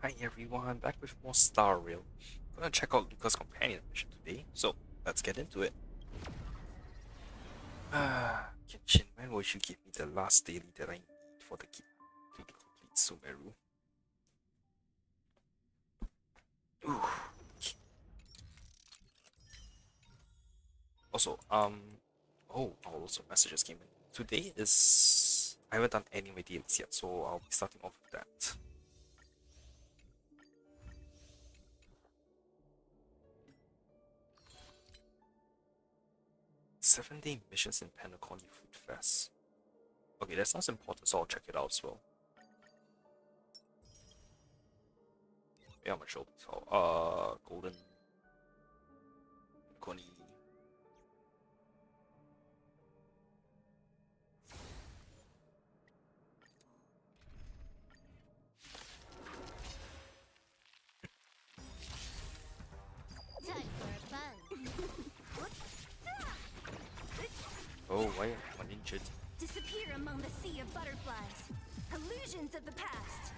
Hi everyone, back with more Star Rail. Gonna check out Luka's companion mission today, so let's get into it. Kitchen, when will you give me the last daily that I need for the key to complete Sumeru? Ooh. Also, oh, also messages came in. Today is I haven't done any of my dailies yet, so I'll be starting off with that. Seven-day missions in Penacony Food Fest. Okay, that sounds important, so I'll check it out as well. Yeah, I'm gonna show this. Golden Coney. Oh, why am I uninjured? Disappear among the sea of butterflies. Illusions of the past.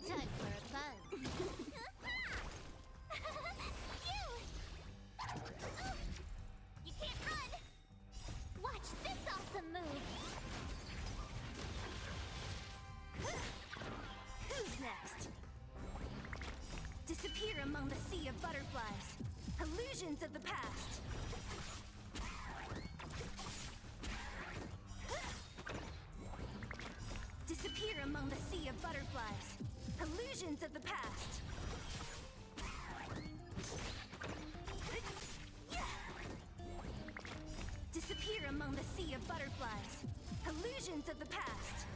Time for a fun. You can't run. Watch this awesome move. Who's next? Disappear among the sea of butterflies. Illusions of the past. Disappear among the sea of butterflies. Illusions of the past. Disappear among the sea of butterflies. Illusions of the past.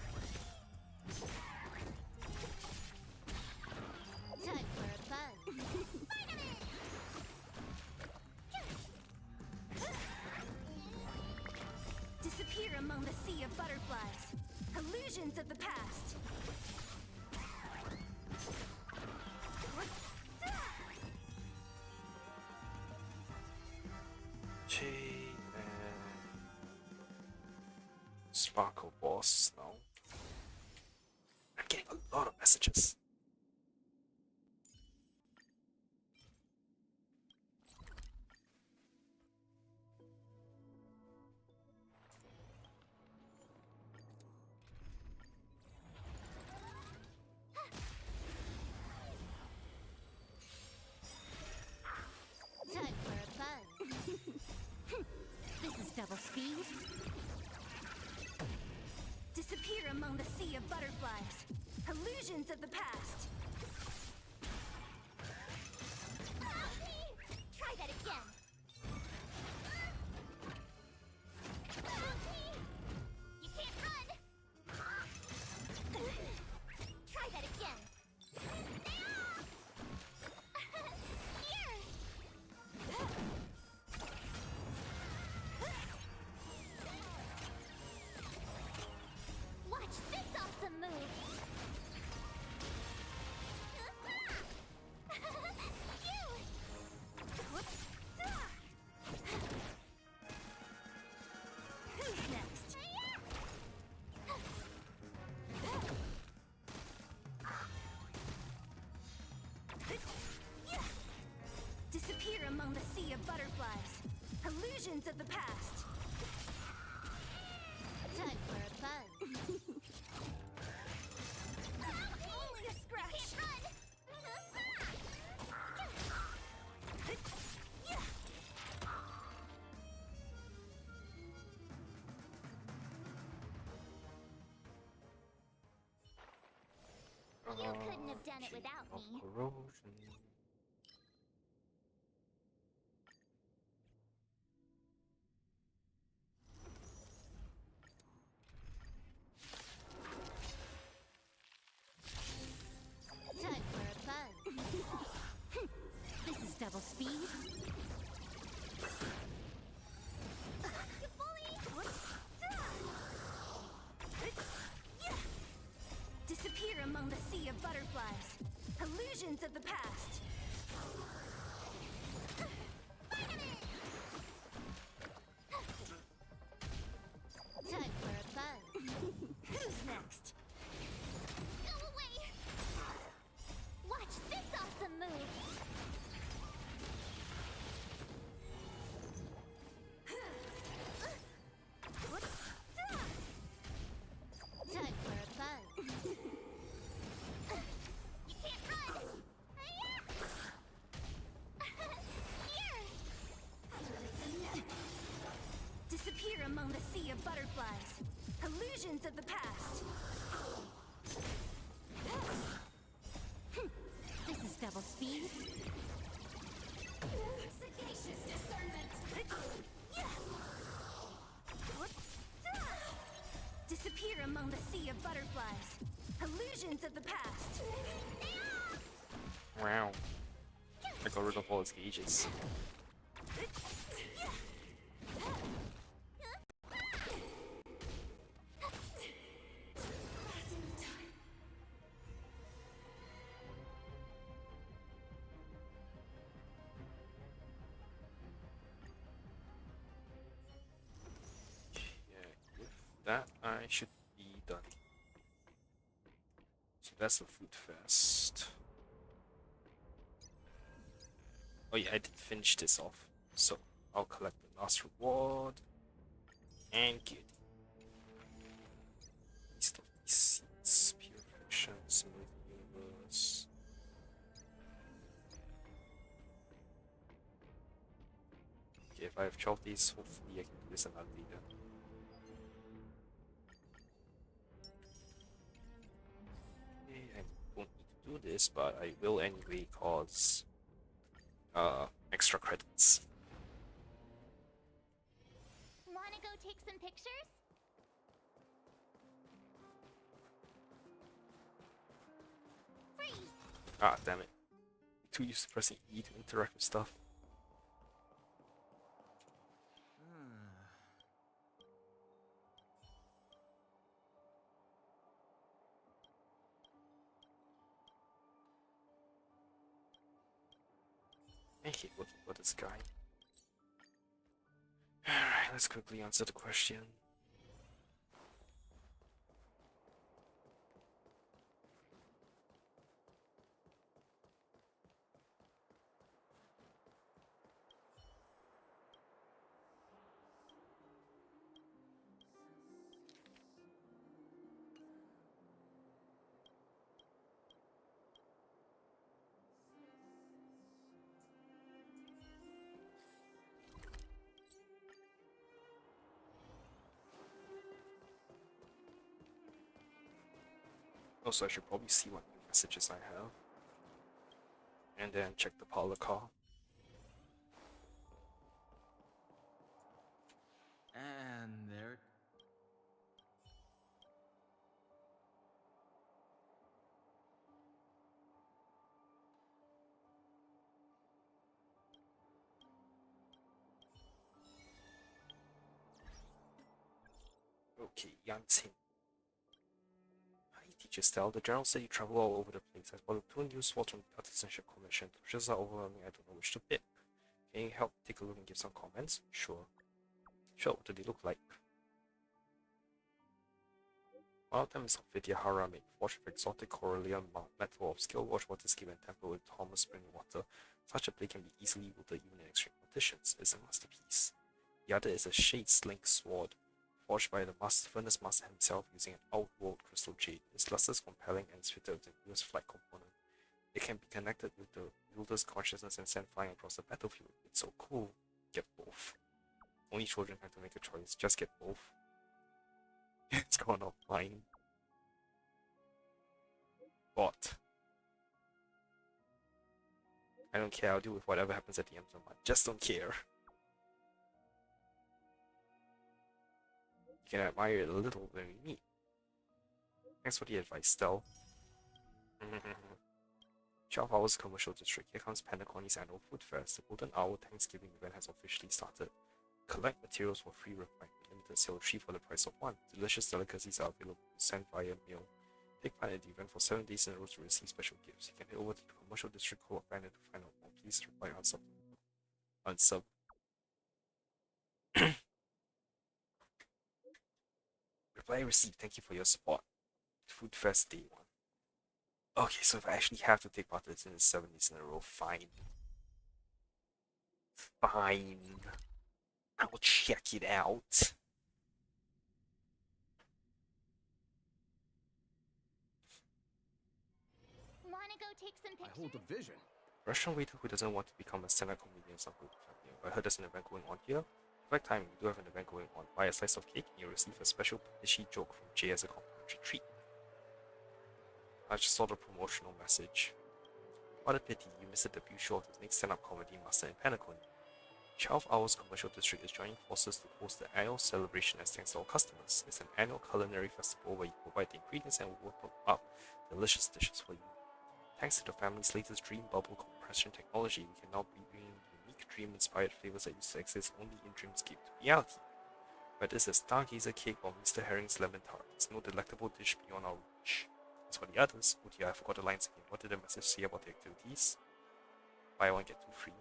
Time for a fun. Disappear among the sea of butterflies. Illusions of the past. Okay, and Sparkle Boss now. I'm getting a lot of messages. Time for a fun. This is double speed. Disappear among the sea of butterflies. Illusions of the past. Try that again. You can't run. Try that again. Here. Watch this awesome move! Who's next? Disappear among the sea of butterflies. Illusions of the past. Time for a fun. Only a scratch. You couldn't have done it without me. Corrosion. Time for a fun. This is double speed. Disappear among the sea of butterflies. Illusions of the past. sea of butterflies. Illusions of the past. This is double speed. Sagacious discernment. Disappear among the sea of butterflies. Illusions of the past. Wow. I got rid of all its gauges. That I should be done. So that's the food fest. Oh yeah, I did finish this off. So I'll collect the last reward and get East of these seeds, pure fiction, simulate the universe. Okay, if I have 12 days, hopefully I can do this another day then. I don't need to do this, but I will anyway cause extra credits. Wanna go take some pictures? Freeze! Ah, damn it. Too used to pressing E to interact with stuff. I hate looking for this guy. Alright, let's quickly answer the question. Also, I should probably see what new messages I have. And then check the parlor car. And there. Okay, Yantin. Hi, teacher Stell. The general said you travel all over the place. I bought 2 new swords from the Artisanship Commission. The just are overwhelming, I don't know which to pick. Can you help take a look and give some comments? Sure. Sure, what do they look like? One of them is of Vidya Harami, forged with exotic corallian metal of skill wash water skin and tempered with Thomas spring water. Such a blade can be easily wielded even in extreme conditions. It's a masterpiece. The other is a Shade Slink sword, forged by the furnace master himself using an outworld crystal jade. Its luster is compelling and is fitted with the newest flight component. It can be connected with the wielder's consciousness and sent flying across the battlefield. It's so cool. Get both. Only children have to make a choice. Just get both. It's gone offline. Bot. I don't care. I'll deal with whatever happens at the end of the month. Just don't care. You can admire it a little when we meet. Thanks for the advice, Stell. 12 hours commercial district. Here comes Pentacorny's annual food fest. The Golden Hour Thanksgiving event has officially started. Collect materials for free with my limited sale of 3 for the price of 1. Delicious delicacies are available to send via mail. Take part in the event for 7 days in a row to receive special gifts. You can head over to the commercial district co-op banner to find out more. Please reply unsub. Reply received. Thank you for your support. Food Fest Day 1. Okay, so if I actually have to take part in this 7 days in a row, fine. Fine. I'll check it out. Wanna go take some I pictures? hold a vision. Restaurant waiter who doesn't want to become a stand-up comedian is not good for me. I heard there's an event going on here. Perfect time, we do have an event going on. Buy a slice of cake and you'll receive a special fishy joke from Jay as a complimentary treat. I just saw the promotional message. What a pity, you missed the debut show of the next stand-up comedy master in Panagon. 12 Hours Commercial District is joining forces to host the annual celebration as thanks to all customers. It's an annual culinary festival where you provide the ingredients and will whip up delicious dishes for you. Thanks to the family's latest dream bubble compression technology, we can now bring unique dream-inspired flavors that used to exist only in dreamscape to reality. Whether it's a Stargazer cake or Mr. Herring's lemon tart, there's no delectable dish beyond our reach. As for the others, oh dear, I forgot the lines again. What did the message say about the activities? Buy one, get two free.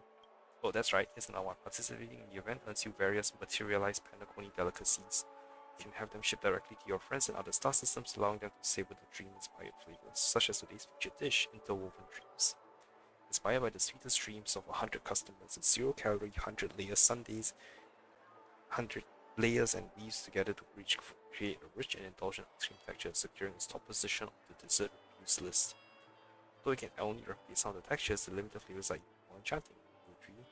Oh, that's right, here's another one. Participating in the event earns you various materialized Panaconi delicacies. You can have them shipped directly to your friends and other star systems, allowing them to savor the dream-inspired flavors, such as today's featured dish, Interwoven Dreams. Inspired by the sweetest dreams of 100 customers, it's 0-calorie, 100-layer sundaes, 100 layers and weaves together to create a rich and indulgent ice cream texture, securing its top position on the dessert reviews list. Though you can only replicate some of the textures, the limited flavors are even more enchanting.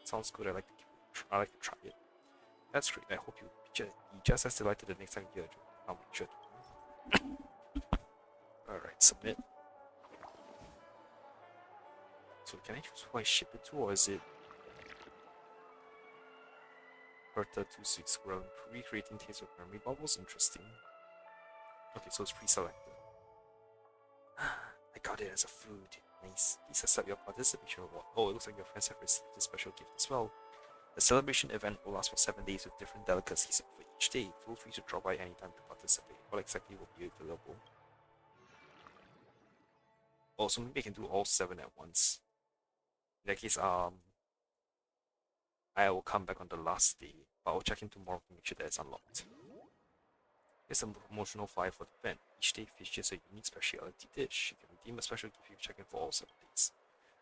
Sounds good, I like to try it. That's great, I hope you'll be just as delighted the next time you hear it. I'll make sure to. Alright, submit. So can I choose who I ship it to, or is it Herta 26 Squirrel? Recreating taste with memory bubbles? Interesting. Okay, so it's pre-selected. I got it as a food. Nice. Please accept your participation reward. Oh, it looks like your friends have received a special gift as well. The celebration event will last for 7 days with different delicacies for each day. Feel free to drop by anytime to participate. What exactly will be available? Oh, so maybe I can do all 7 at once. In that case, I will come back on the last day, but I'll check in tomorrow to make sure that it's unlocked. Here's a promotional flyer for the event. Each day features a unique specialty dish. You can redeem a special gift if you check in for all 7 days.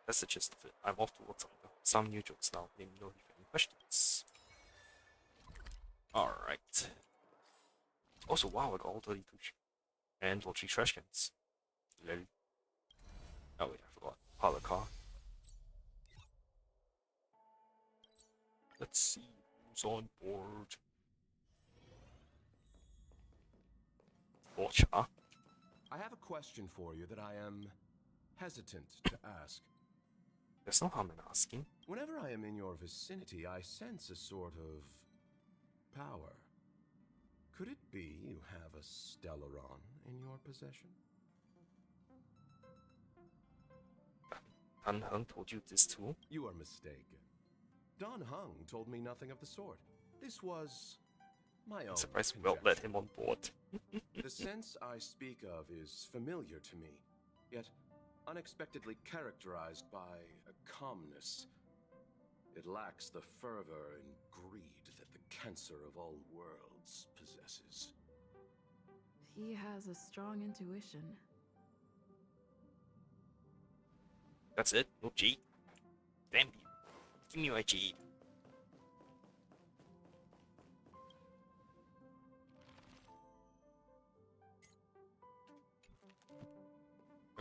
That's the gist of it. I'm off to work on some new jokes now. Let me know if you have any questions. Alright. Also, wow, I got all 32 and 3 trash cans. Lol. Oh wait, I forgot. Parlor car. Let's see who's on board. Orcha. I have a question for you that I am hesitant to ask. There's no harm in asking. Whenever I am in your vicinity, I sense a sort of power. Could it be you have a Stellaron in your possession? Dan Heng told you this too? You are mistaken. Don Hung told me nothing of the sort. This was my own I'm surprised we conjecture. let him on board. The sense I speak of is familiar to me, yet unexpectedly characterized by a calmness. It lacks the fervor and greed that the cancer of all worlds possesses. He has a strong intuition. That's it? No jade? Damn you. Give me my jade.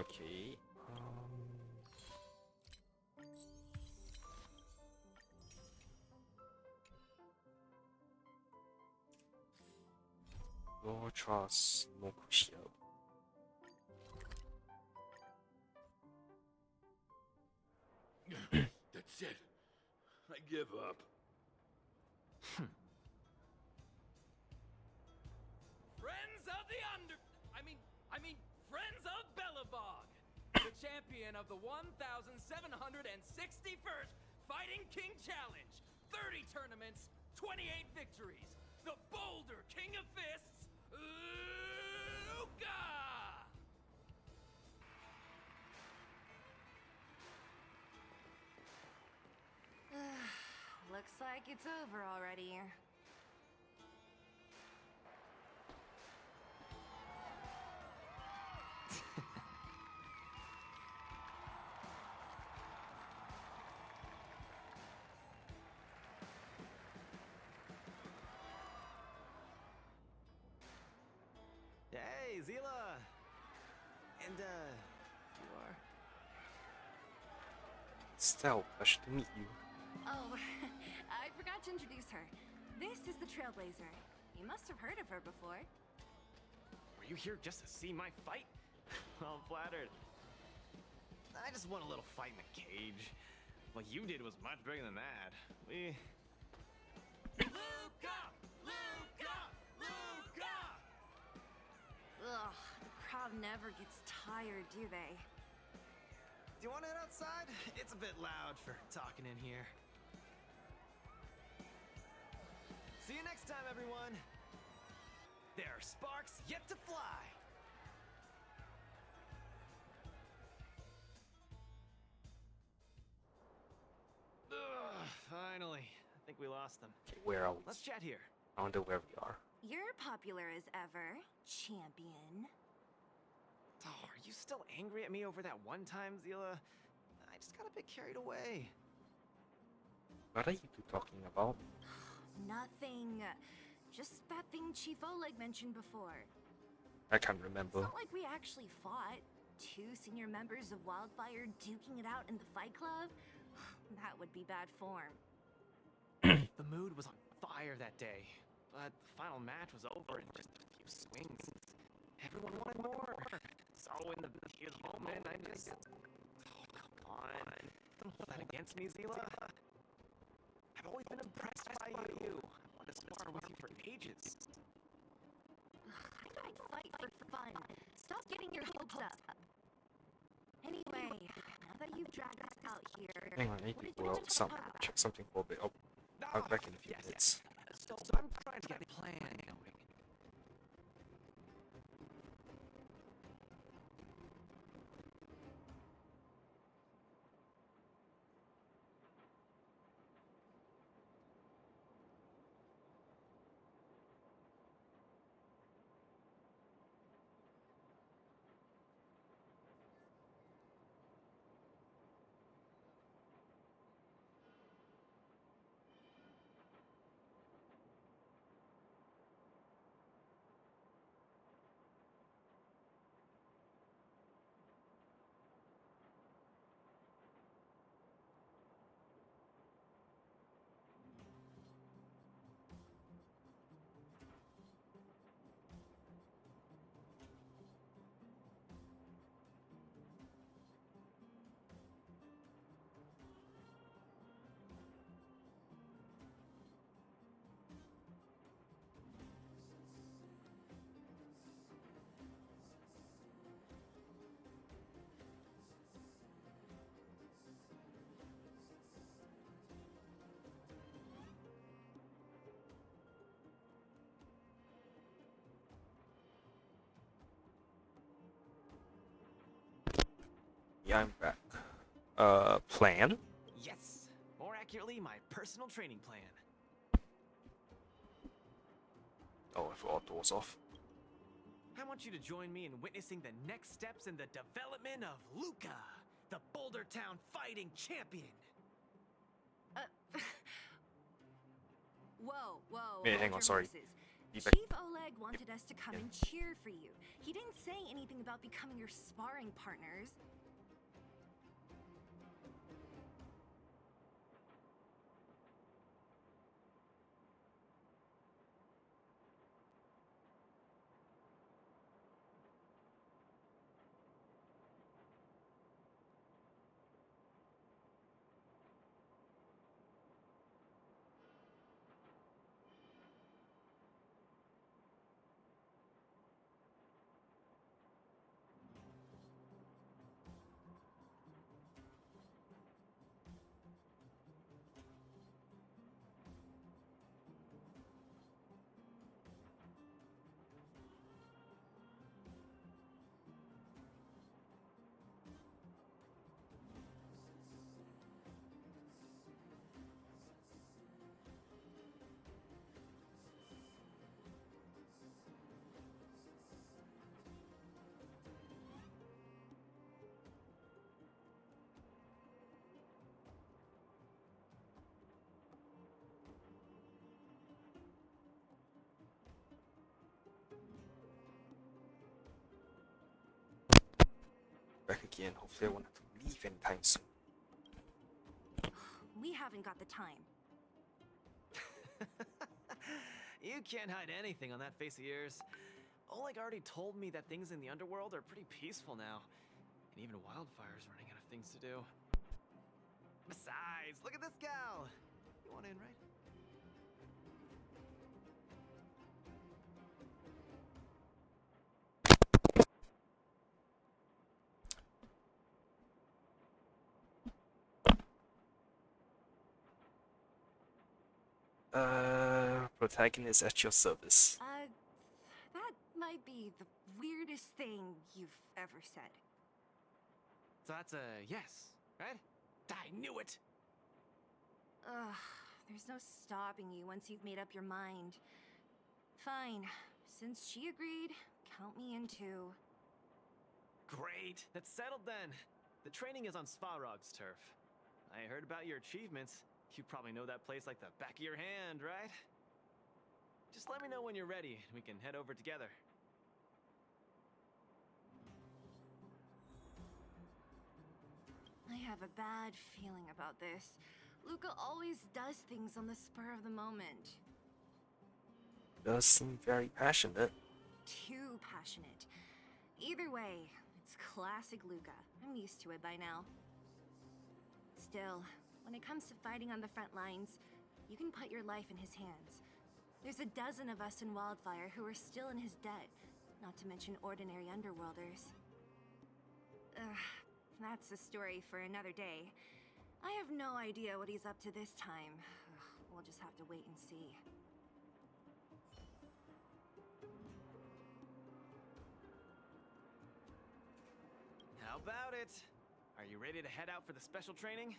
Okay. No trust, no Cuishle. That's it. I give up. Friends of the I mean, Friends of Belobog, the champion of the 1,761st Fighting King Challenge, 30 tournaments, 28 victories, the Boulder King of Fists, Luka! Looks like it's over already. Hey, Zila! And, you are? Stell, pleasure to meet you. Oh, I forgot to introduce her. This is the Trailblazer. You must have heard of her before. Were you here just to see my fight? Well, I'm flattered. I just won a little fight in the cage. What you did was much bigger than that. Luka! Luka! Luka! Ugh, the crowd never gets tired, do they? Do you want to head outside? It's a bit loud for talking in here. See you next time, everyone. There are sparks yet to fly. Ugh, finally. I think we lost them. Okay, where are we? Let's chat here. I wonder where we are. You're popular as ever, champion. Oh, are you still angry at me over that one time, Zila? I just got a bit carried away. What are you two talking about? Nothing. Just that thing Chief Oleg mentioned before. I can't It's remember. not like we actually fought. Two senior members of Wildfire duking it out in the Fight Club? That would be bad form. The mood was on fire that day, but the final match was over in just a few swings. Everyone wanted more. So in the heat of the moment, I just... Oh, come on. Don't hold that against me, Zila. I've always been impressed by you. I wanted to spar with you for ages. I'd fight for fun. Stop getting your hopes up. Anyway, now that you've dragged us out here, Hang on, I need what to did you go want out to some talk about? check something for a bit. Oh, I'll be back in a few Yes, minutes. So I'm trying to get a plan going. Yeah, I'm back. Plan? Yes. More accurately, my personal training plan. Oh, I forgot doors off. I want you to join me in witnessing the next steps in the development of Luka, the Boulder Town fighting champion. Whoa, whoa. Hey, hold hang on, your sorry. horses. Be back. Chief Oleg wanted us to come and cheer for you. He didn't say anything about becoming your sparring partners. Back again. Hopefully I won't have to leave anytime soon. We haven't got the time. You can't hide anything on that face of yours. Oleg already told me that things in the underworld are pretty peaceful now. And even Wildfire's running out of things to do. Besides, look at this gal! You want in, right? Protagonist at your service. That might be the weirdest thing you've ever said. So that's a yes, right? I knew it! Ugh, there's no stopping you once you've made up your mind. Fine, since she agreed, count me in too. Great, that's settled then. The training is on Svarog's turf. I heard about your achievements. You probably know that place like the back of your hand, right? Just let me know when you're ready, and we can head over together. I have a bad feeling about this. Luka always does things on the spur of the moment. Does seem very passionate. Too passionate. Either way, it's classic Luka. I'm used to it by now. Still, when it comes to fighting on the front lines, you can put your life in his hands. There's a dozen of us in Wildfire who are still in his debt, not to mention ordinary underworlders. That's a story for another day. I have no idea what he's up to this time. We'll just have to wait and see. How about it? Are you ready to head out for the special training?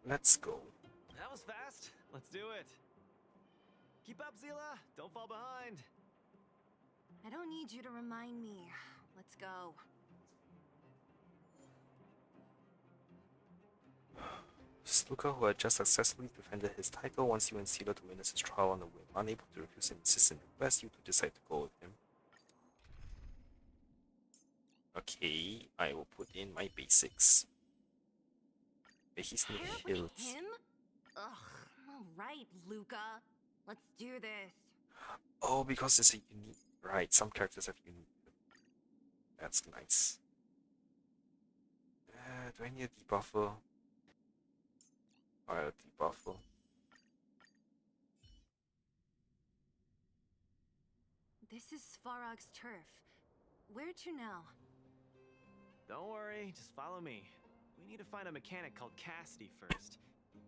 Let's go. That was fast. Let's do it. Keep up, Zila. Don't fall behind. I don't need you to remind me. Let's go. Luka, who had just successfully defended his title, wants you and Sila to witness his trial on the whim. Unable to refuse an insistent request, you two decide to go with him. Okay, I will put in my basics. He's need Pair with healed. him? Ugh, alright, Luka. Let's do this. Oh, because it's a unique. Right, some characters have unique. That's nice. Do I need a debuffer? A debuffer. This is Svarog's turf. Where to now? Don't worry, just follow me. We need to find a mechanic called Cassidy first.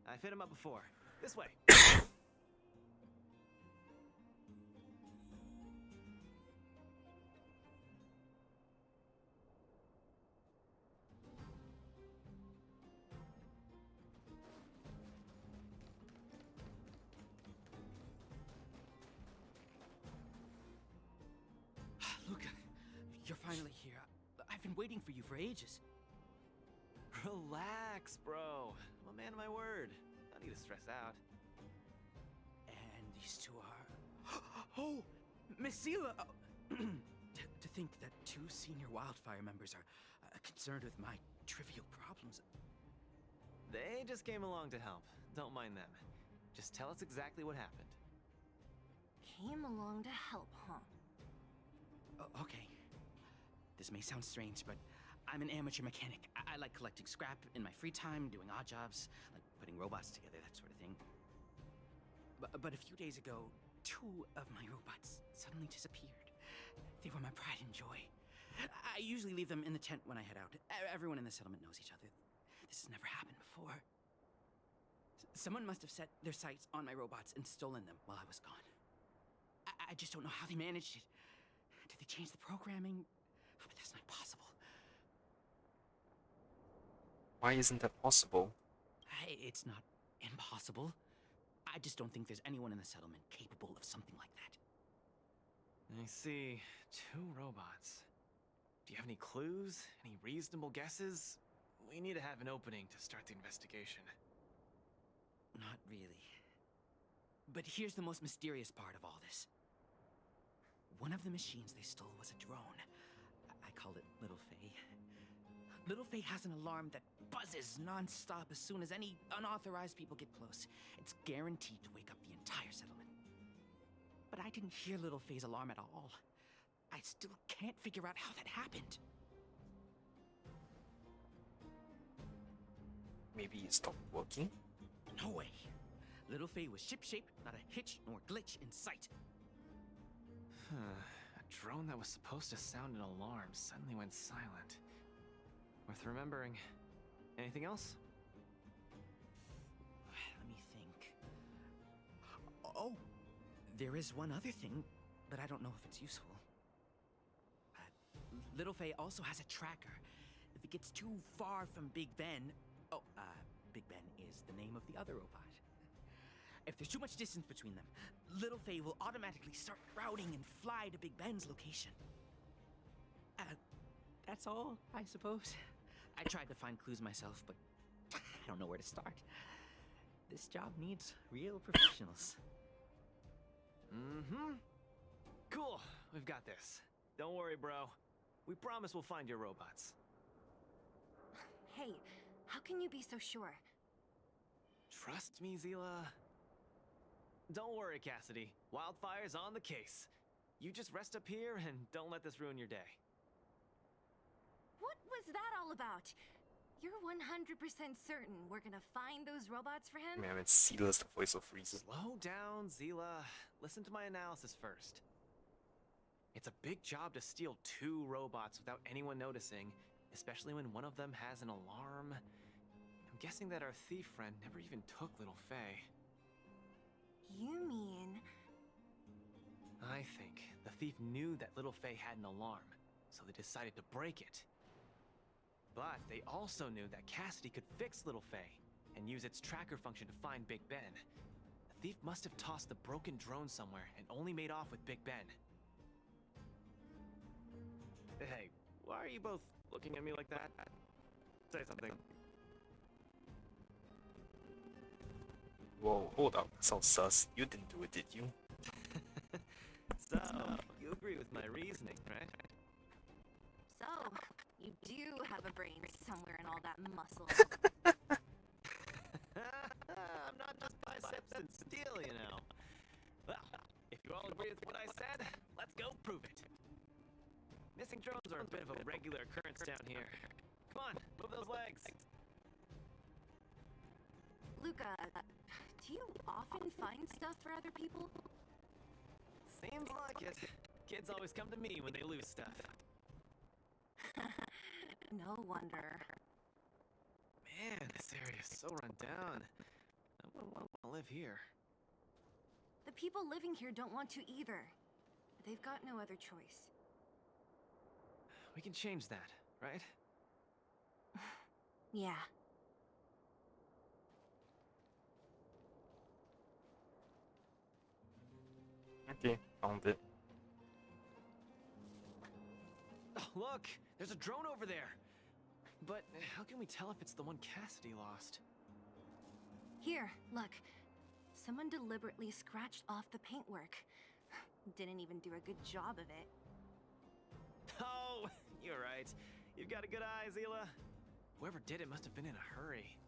I've hit him up before. This way. Luka, you're finally here. I've been waiting for you for ages. Relax, bro. I'm a man of my word. No need to stress out. And these two are... Oh! Miss Sela! To think that two senior Wildfire members are concerned with my trivial problems. They just came along to help. Don't mind them. Just tell us exactly what happened. Came along to help, huh? Okay. This may sound strange, but I'm an amateur mechanic. I like collecting scrap in my free time, doing odd jobs, like putting robots together, that sort of thing. But a few days ago, two of my robots suddenly disappeared. They were my pride and joy. I usually leave them in the tent when I head out. Everyone in the settlement knows each other. This has never happened before. Someone must have set their sights on my robots and stolen them while I was gone. I just don't know how they managed it. Did they change the programming? But that's not possible. Why isn't that possible? It's not impossible. I just don't think there's anyone in the settlement capable of something like that. I see. Two robots. Do you have any clues? Any reasonable guesses? We need to have an opening to start the investigation. Not really. But here's the most mysterious part of all this. One of the machines they stole was a drone. I called it Little Faye. Little Faye has an alarm that buzzes non-stop as soon as any unauthorized people get close. It's guaranteed to wake up the entire settlement. but I didn't hear Little Faye's alarm at all. I still can't figure out how that happened. Maybe it stopped working? No way. Little Faye was shipshape, not a hitch nor glitch in sight. A drone that was supposed to sound an alarm suddenly went silent. Worth remembering. Anything else? Let me think. Oh, there is one other thing, but I don't know if it's useful. Little Faye also has a tracker. If it gets too far from Big Ben... Oh, Big Ben is the name of the other robot. If there's too much distance between them, Little Faye will automatically start routing and fly to Big Ben's location. That's all, I suppose. I tried to find clues myself, but I don't know where to start. This job needs real professionals. Cool, we've got this. Don't worry, bro. We promise we'll find your robots. Hey, how can you be so sure? Trust me, Zila. Don't worry, Cassidy. Wildfire's on the case. You just rest up here and don't let this ruin your day. What was that all about? You're 100% certain we're gonna find those robots for him? Man, it's Seedless, the voice of reason. Slow down, Zila. Listen to my analysis first. It's a big job to steal 2 robots without anyone noticing, especially when one of them has an alarm. I'm guessing that our thief friend never even took Little Faye. You mean... I think the thief knew that Little Faye had an alarm, so they decided to break it. But they also knew that Cassidy could fix Little Faye and use its tracker function to find Big Ben. The thief must have tossed the broken drone somewhere and only made off with Big Ben. Hey, why are you both looking at me like that? Say something. Whoa, hold up. That sounds sus. You didn't do it, did you? So, you agree with my reasoning, right? So, you do have a brain somewhere in all that muscle. I'm not just biceps and steel, you know. Well, if you all agree with what I said, let's go prove it. Missing drones are a bit of a regular occurrence down here. Come on, move those legs. Luka, do you often find stuff for other people? Seems like it. Kids always come to me when they lose stuff. No wonder. Man, this area is so run down. I wouldn't want to live here. The people living here don't want to either. They've got no other choice. We can change that, right? Yeah. Okay, found it. Oh, look! There's a drone over there! But how can we tell if it's the one Cassidy lost? Here, look. Someone deliberately scratched off the paintwork. Didn't even do a good job of it. Oh, you're right. You've got a good eye, Zila. Whoever did it must have been in a hurry.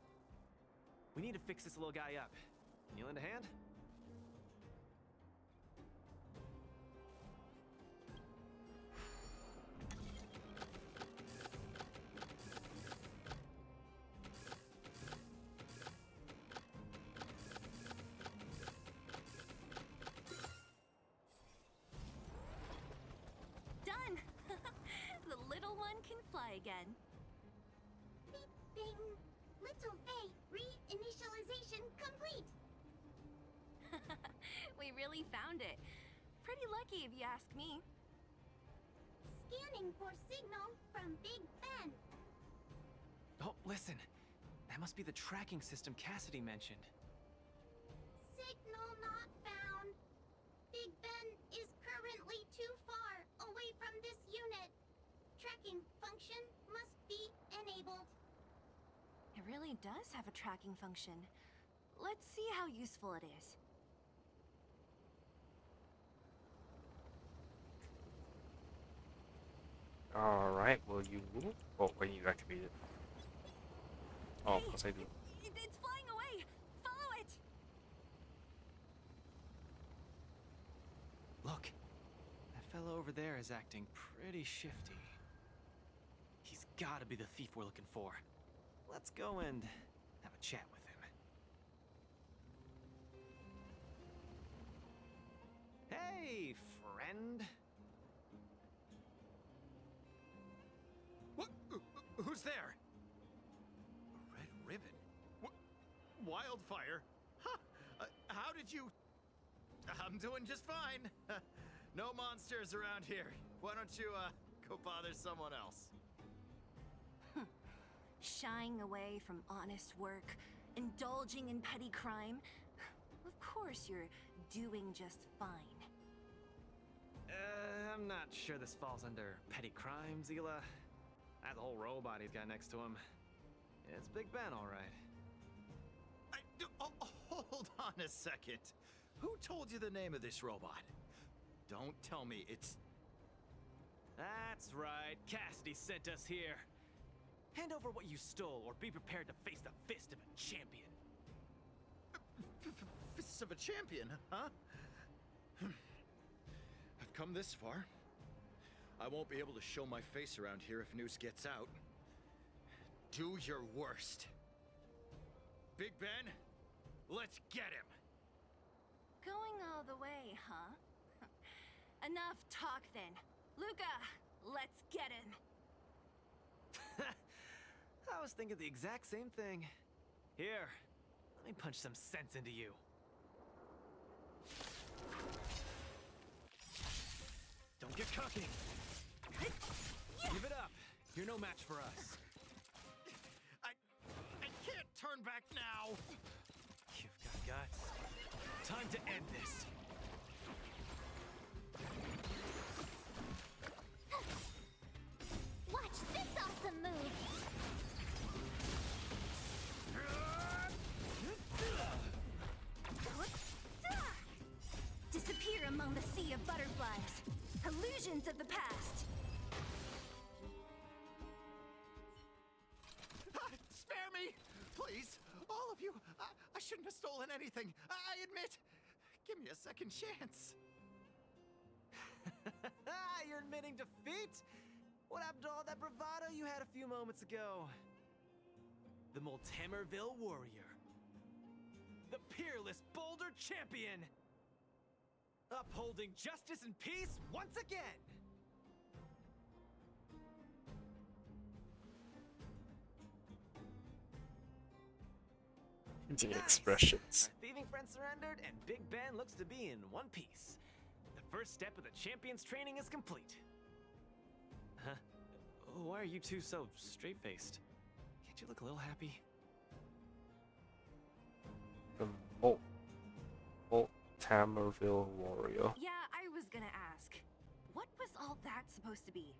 We need to fix this little guy up. Can you lend a hand? Done! The little one can fly again. Beep, bing. Little Faye, reinitialization complete. We really found it. Pretty lucky if you ask me. Scanning for signal from Big Ben. Oh, listen. That must be the tracking system Cassidy mentioned. Signal not found. Big Ben is currently too far away from this unit. Tracking function must be enabled. It really does have a tracking function. Let's see how useful it is. Alright, will you move? Oh, when you activate it. Oh, of course I do. It's flying away! Follow it! fellow over there is acting pretty shifty. He's gotta be the thief we're looking for. Let's go and have a chat with him. Hey, friend. What? Who's there? A red ribbon? What? Wildfire? Huh? How did you... I'm doing just fine. No monsters around here. Why don't you, go bother someone else? Shying away from honest work, indulging in petty crime. Of course you're doing just fine. I'm not sure this falls under petty crime, Zila. That whole robot he's got next to him. It's Big Ben, all right. Hold on a second. Who told you the name of this robot? Don't tell me it's... That's right. Cassidy sent us here. Hand over what you stole, or be prepared to face the fist of a champion. Fists of a champion, huh? I've come this far. I won't be able to show my face around here if news gets out. Do your worst. Big Ben, let's get him! Going all the way, huh? Enough talk then. Luka, let's get him! I was thinking the exact same thing. Here, let me punch some sense into you. Don't get cocky. Give it up. You're no match for us. I can't turn back now. You've got guts. Time to end this. Watch this awesome move! Disappear among the sea of butterflies. Illusions of the past. Spare me! Please, all of you. I shouldn't have stolen anything. I admit. Give me a second chance. You're admitting defeat? What happened to all that bravado you had a few moments ago? The Multamerville Warrior. The peerless Boulder Champion. Upholding justice and peace once again. The Nice. expressions. Our thieving friend surrendered, and Big Ben looks to be in one piece. The first step of the champion's training is complete. Huh? Why are you two so straight-faced? Can't you look a little happy? The Tamerville Warrior. Yeah, I was gonna ask. What was all that supposed to be?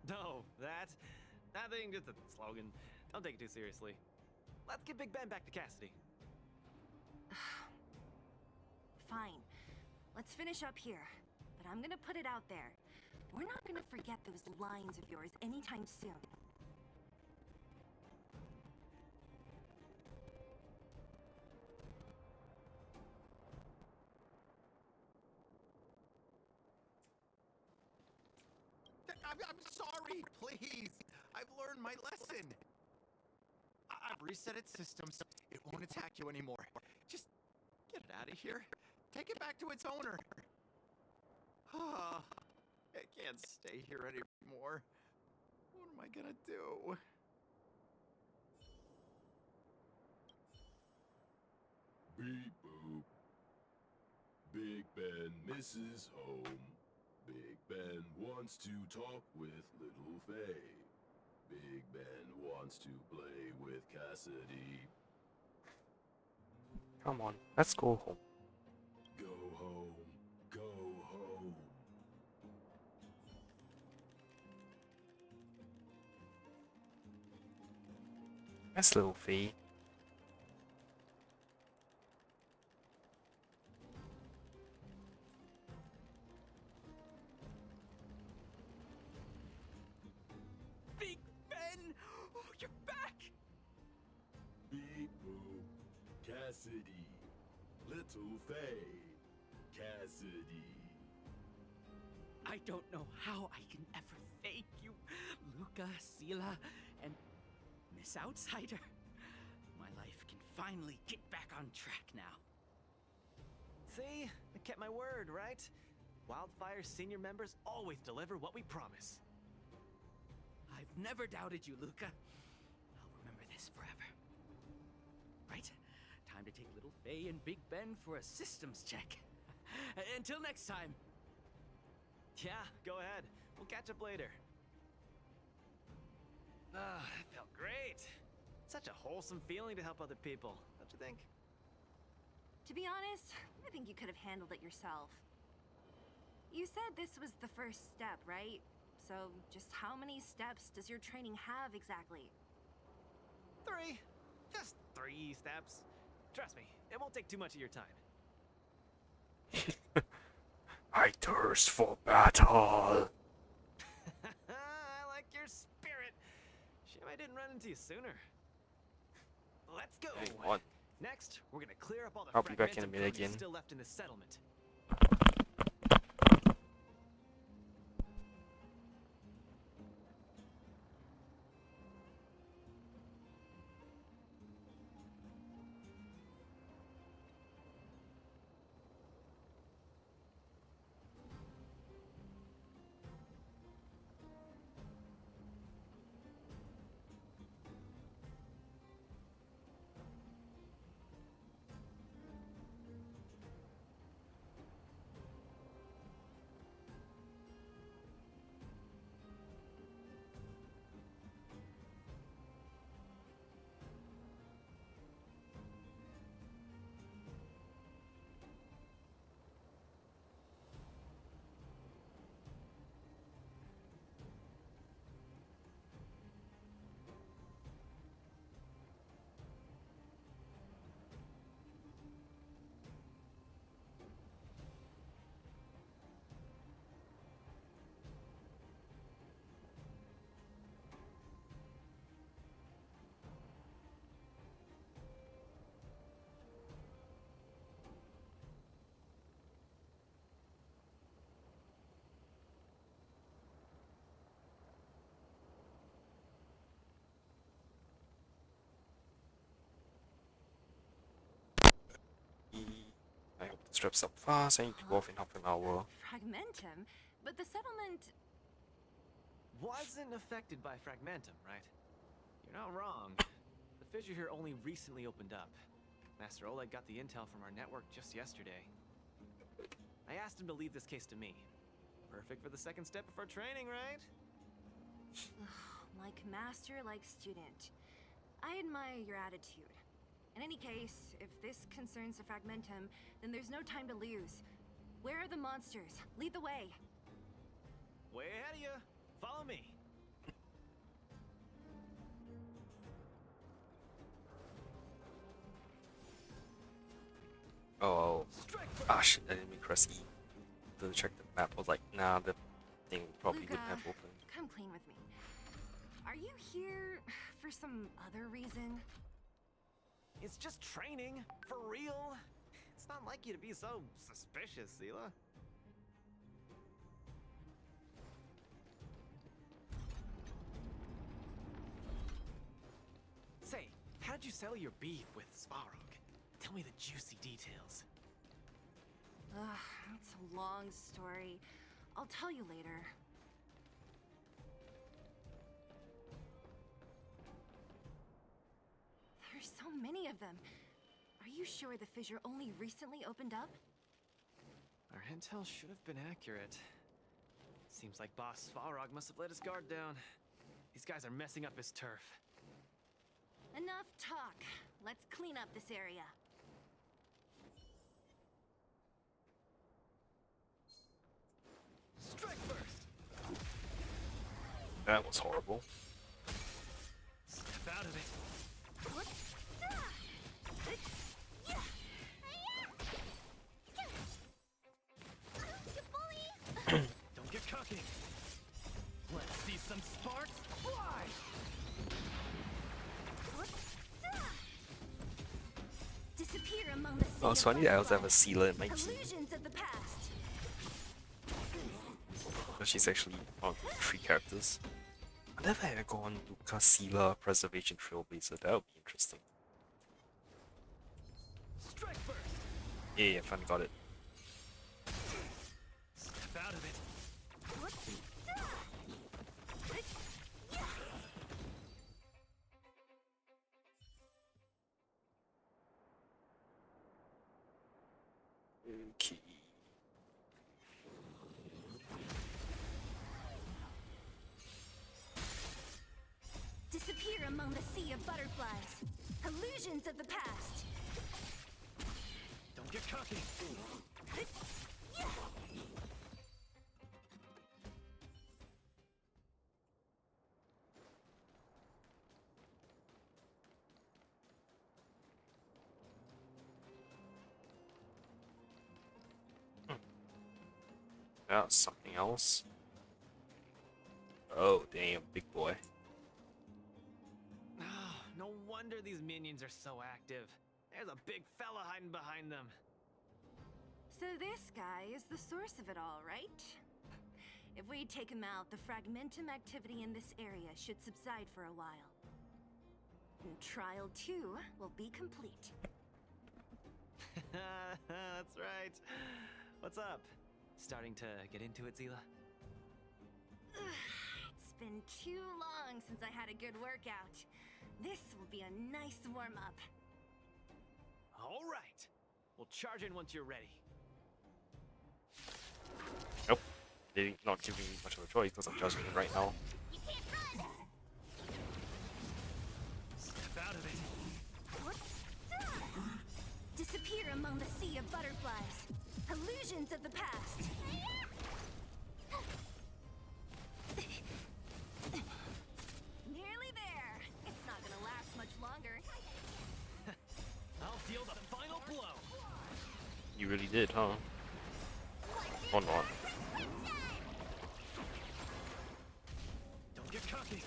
No, that thing is a slogan. Don't take it too seriously. Let's get Big Ben back to Cassidy. Fine. Let's finish up here. But I'm gonna put it out there. We're not gonna forget those lines of yours anytime soon. I'm sorry, please. I've learned my lesson. I've reset its systems. It won't attack you anymore. Just get it out of here. Take it back to its owner. I can't stay here anymore. What am I gonna do? Beep boop. Big Ben misses home. Big Ben wants to talk with Little Faye. Big Ben wants to play with Cassidy. Come on, let's go home. Go home. Go home. That's little fee. Big Ben! Oh, you're back! Beep boop. Cassidy. Little Faye. Cassidy. I don't know how I can ever thank you, Luka, Sila, and Miss Outsider. My life can finally get back on track now. See? I kept my word, right? Wildfire's senior members always deliver what we promise. I've never doubted you, Luka. I'll remember this forever. Right? Time to take little Faye and Big Ben for a systems check. Until next time. Yeah, go ahead. We'll catch up later. Ah, that felt great. Such a wholesome feeling to help other people, don't you think? To be honest, I think you could have handled it yourself. You said this was the first step, right? So, just how many steps does your training have exactly? 3. Just 3 steps. Trust me, it won't take too much of your time. I thirst for battle. I like your spirit. Shame I didn't run into you sooner. Let's go. Hang on. Next, we're gonna clear up all the I'll be back in a fragmentum minute produce again. still left in this settlement. I hope this wraps up fast. I need to go off in half an hour. Fragmentum? But the settlement... Wasn't affected by fragmentum, right? You're not wrong. The fissure here only recently opened up. Master Oleg got the intel from our network just yesterday. I asked him to leave this case to me. Perfect for the second step of our training, right? Like master, like student. I admire your attitude. In any case, if this concerns the fragmentum, then there's no time to lose. Where are the monsters? Lead the way. Way ahead of you. Follow me. Oh, ah shit, I didn't mean press E to check the map. I was like, nah, the thing probably Luka, wouldn't have opened. come clean with me. Are you here for some other reason? It's just training. For real. It's not like you to be so suspicious, Sela. Say, how did you settle your beef with Svarog? Tell me the juicy details. Ugh, it's a long story. I'll tell you later. There's so many of them. Are you sure the fissure only recently opened up? Our intel should have been accurate. Seems like Boss Svarog must have let his guard down. These guys are messing up his turf. Enough talk. Let's clean up this area. Strike first! That was horrible. Step out of it. Don't get cocky. Let's see some sparks fly! Disappear among the sea Oh, so I need to also have a sealer in my team. illusions of the past. because she's actually one of the 3 characters. I never had gone Luka, Sela, Preservation Trailblazer. That would be interesting. Strike first. Yeah, I finally got it. Step out of it. Okay. Disappear among the sea of butterflies. Illusions of the past. Don't get cocky. Yeah, something else. Oh, damn, big boy. Ah, no wonder these minions are so active. There's a big fella hiding behind them. So this guy is the source of it all, right? If we take him out, the fragmentum activity in this area should subside for a while. And Trial 2 will be complete. That's right. What's up? Starting to get into it, Zila? It's been too long since I had a good workout. This will be a nice warm-up. All right. We'll charge in once you're ready. Nope. They're not giving me much of a choice because I'm judging it right now. You can't run! Step out of it. Disappear among the sea of butterflies. Illusions of the past. Nearly there. It's not gonna last much longer. I'll deal the final blow. You really did, huh? Or not. Don't get cocky.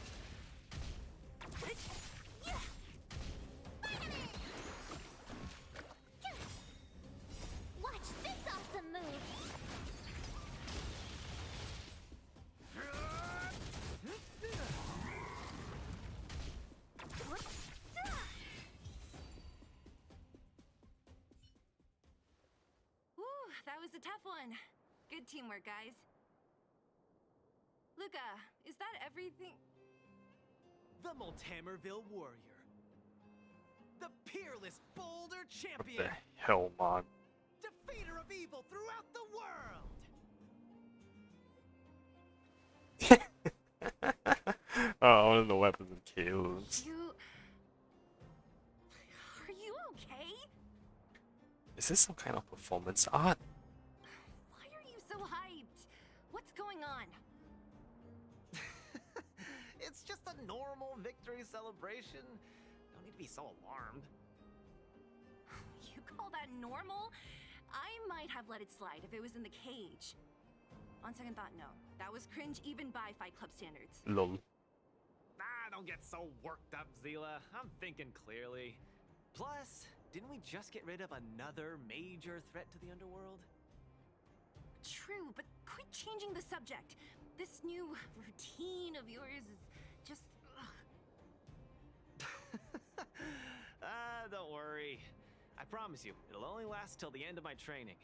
Watch this awesome move! Woo, that was a tough one. Good teamwork, guys. Luka, is that everything? The Multamerville Warrior. The peerless Boulder What Champion. the hell, man? Defeater of evil throughout the world. Oh, I want to know what happens in kills. Are you okay? Is this some kind of performance art? Why are you so hyped? What's going on? It's just a normal victory celebration. Don't need to be so alarmed. You call that normal? I might have let it slide if it was in the cage. On second thought, no. That was cringe even by Fight Club standards. Lol. Don't get so worked up, Zila. I'm thinking clearly. Plus, didn't we just get rid of another major threat to the underworld? True, but quit changing the subject. This new routine of yours is just... Don't worry. I promise you, it'll only last till the end of my training.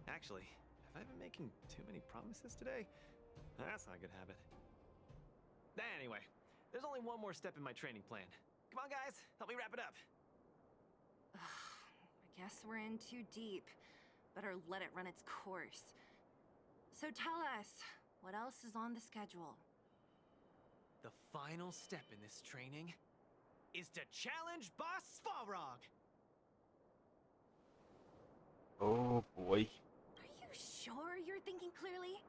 Actually, have I been making too many promises today? That's not a good habit. Anyway, there's only one more step in my training plan. Come on, guys, help me wrap it up. I guess we're in too deep. Better let it run its course. So tell us, what else is on the schedule? The final step in this training is to challenge Boss Svarog. Oh boy. Are you sure you're thinking clearly?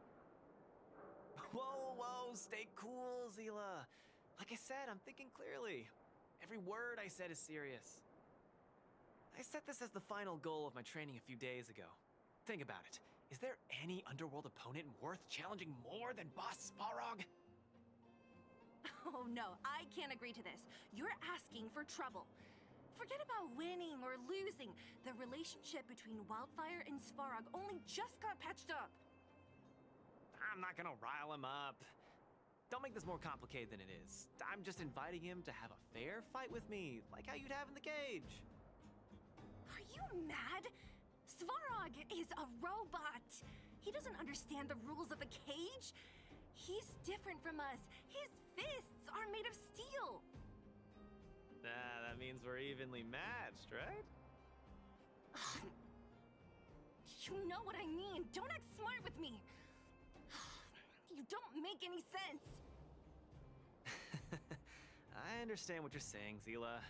Whoa, stay cool, Zila. Like I said, I'm thinking clearly. Every word I said is serious. I set this as the final goal of my training a few days ago. Think about it. Is there any underworld opponent worth challenging more than Boss Svarog? Oh no, I can't agree to this. You're asking for trouble. Forget about winning or losing. The relationship between Wildfire and Svarog only just got patched up. I'm not gonna rile him up. Don't make this more complicated than it is. I'm just inviting him to have a fair fight with me, like how you'd have in the cage. Are you mad? Svarog is a robot. He doesn't understand the rules of the cage. He's different from us. His fists are made of steel. That means we're evenly matched, right? You know what I mean. Don't act smart with me. You don't make any sense. I understand what you're saying, Zila.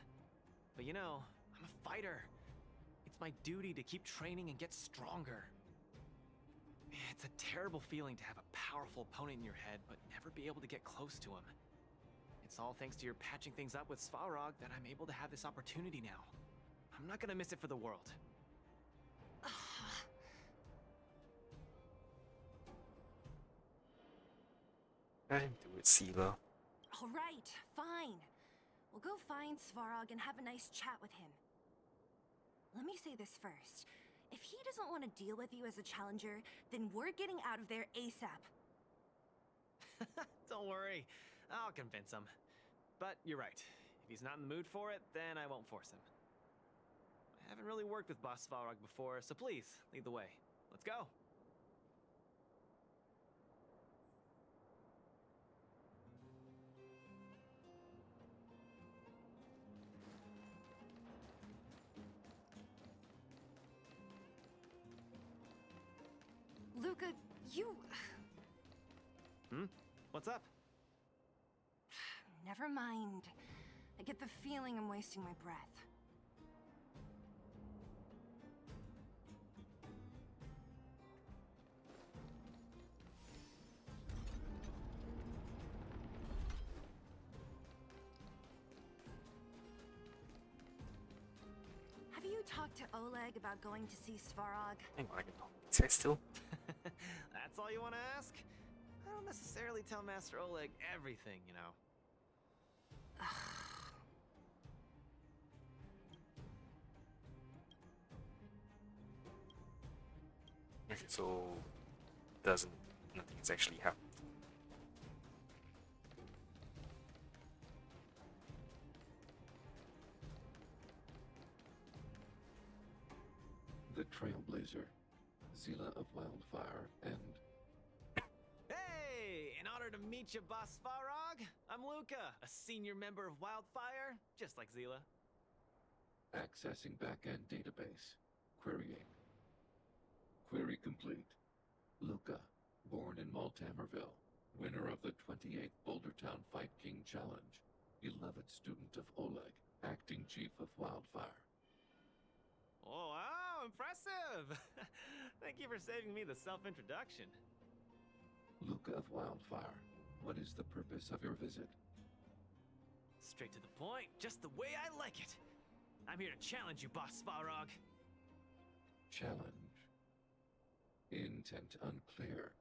But you know, I'm a fighter. It's my duty to keep training and get stronger. It's a terrible feeling to have a powerful opponent in your head, but never be able to get close to him. It's all thanks to your patching things up with Svarog that I'm able to have this opportunity now. I'm not gonna miss it for the world. Let him do it, Seela. All right, fine. We'll go find Svarog and have a nice chat with him. Let me say this first. If he doesn't want to deal with you as a challenger, then we're getting out of there ASAP. Don't worry, I'll convince him. But you're right. If he's not in the mood for it, then I won't force him. I haven't really worked with Boss Svarog before, so please, lead the way. Let's go. Luka, you... What's up? Never mind. I get the feeling I'm wasting my breath. Have you talked to Oleg about going to see Svarog? Hang on, I can talk. Is that still? That's all you want to ask? I don't necessarily tell Master Oleg everything, you know. Okay, so nothing has actually happened. The Trailblazer, Zila of Wildfire, and... Hey! In honor to meet you, Boss Svarog, I'm Luka, a senior member of Wildfire, just like Zila. Accessing backend database. Querying. Query complete. Luka, born in Maltamerville, winner of the 28th Bouldertown Fight King Challenge, beloved student of Oleg, acting chief of Wildfire. Oh, wow, impressive! Thank you for saving me the self-introduction. Luka of Wildfire, what is the purpose of your visit? Straight to the point, just the way I like it. I'm here to challenge you, Boss Svarog. Challenge. Intent unclear.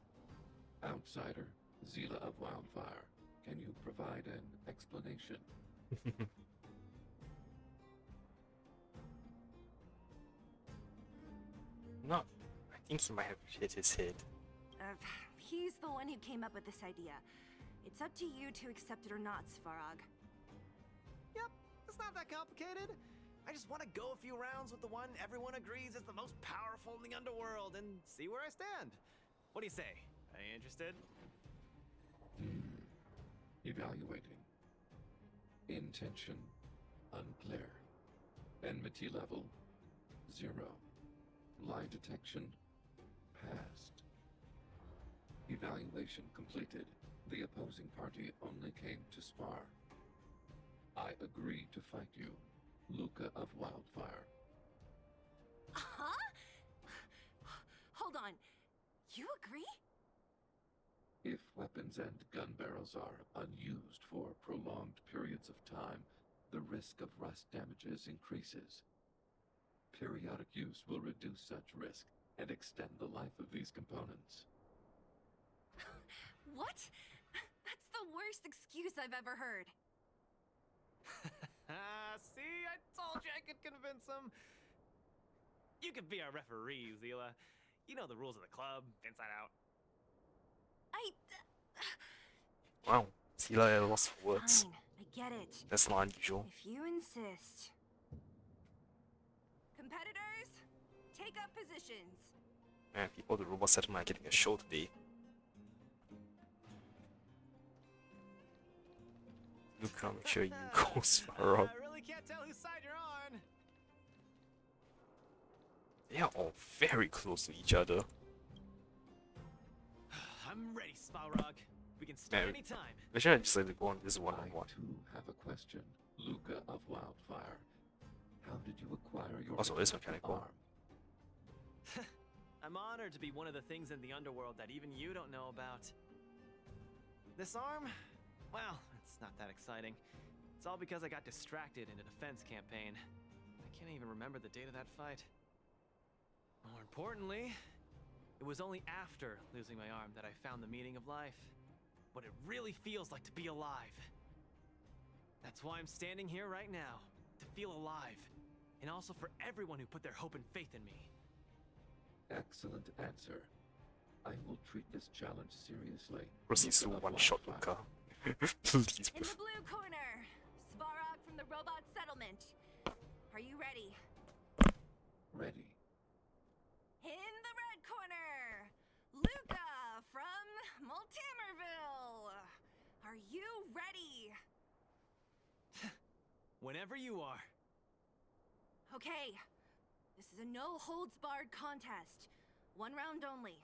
Outsider, Zila of Wildfire, can you provide an explanation? No, I think he might have hit his head. He's the one who came up with this idea. It's up to you to accept it or not, Svarog. Yep, it's not that complicated. I just want to go a few rounds with the one everyone agrees is the most powerful in the underworld and see where I stand. What do you say? Are you interested? Evaluating. Intention unclear. Enmity level 0. Lie detection passed. Evaluation completed. The opposing party only came to spar. I agree to fight you, Luka of Wildfire. Huh? Hold on. You agree? If weapons and gun barrels are unused for prolonged periods of time, the risk of rust damages increases. Periodic use will reduce such risk and extend the life of these components. What? That's the worst excuse I've ever heard. See, I told you I could convince him. You could be our referee, Zila. You know the rules of the club, inside out. Wow, Sila at a loss for words. Fine, I get it. That's not unusual. If you insist. Competitors, take up positions. Man, people at the robot settlement are getting a show today. Luka, make sure you go far up. I really can't tell whose side you're on. They are all very close to each other. I'm ready, Sparog. We can start Man, anytime. imagine I decided to go on this one-on-one. I too have a question. Luka of Wildfire. How did you acquire your Also, it's mechanical. arm? I'm honored to be one of the things in the underworld that even you don't know about. This arm? Well, it's not that exciting. It's all because I got distracted in a defense campaign. I can't even remember the date of that fight. More importantly, it was only after losing my arm that I found the meaning of life. What it really feels like to be alive. That's why I'm standing here right now. To feel alive. And also for everyone who put their hope and faith in me. Excellent answer. I will treat this challenge seriously. Proceeds to Luka of one-shot Wildfire. Luka. Please. In the blue corner, Svarog from the robot settlement. Are you ready? Ready. In the red corner, Luka from Multimerville. Are you ready? Whenever you are. Okay. This is a no-holds-barred contest. One round only.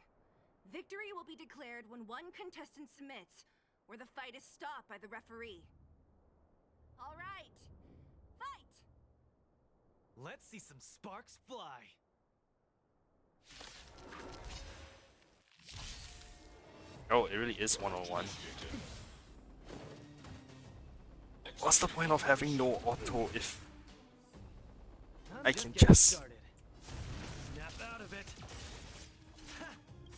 Victory will be declared when one contestant submits, or the fight is stopped by the referee. All right. Fight! Let's see some sparks fly. Oh, it really is one-on-one. What's the point of having no auto if I can getting just... started. Snap out of it. Ha!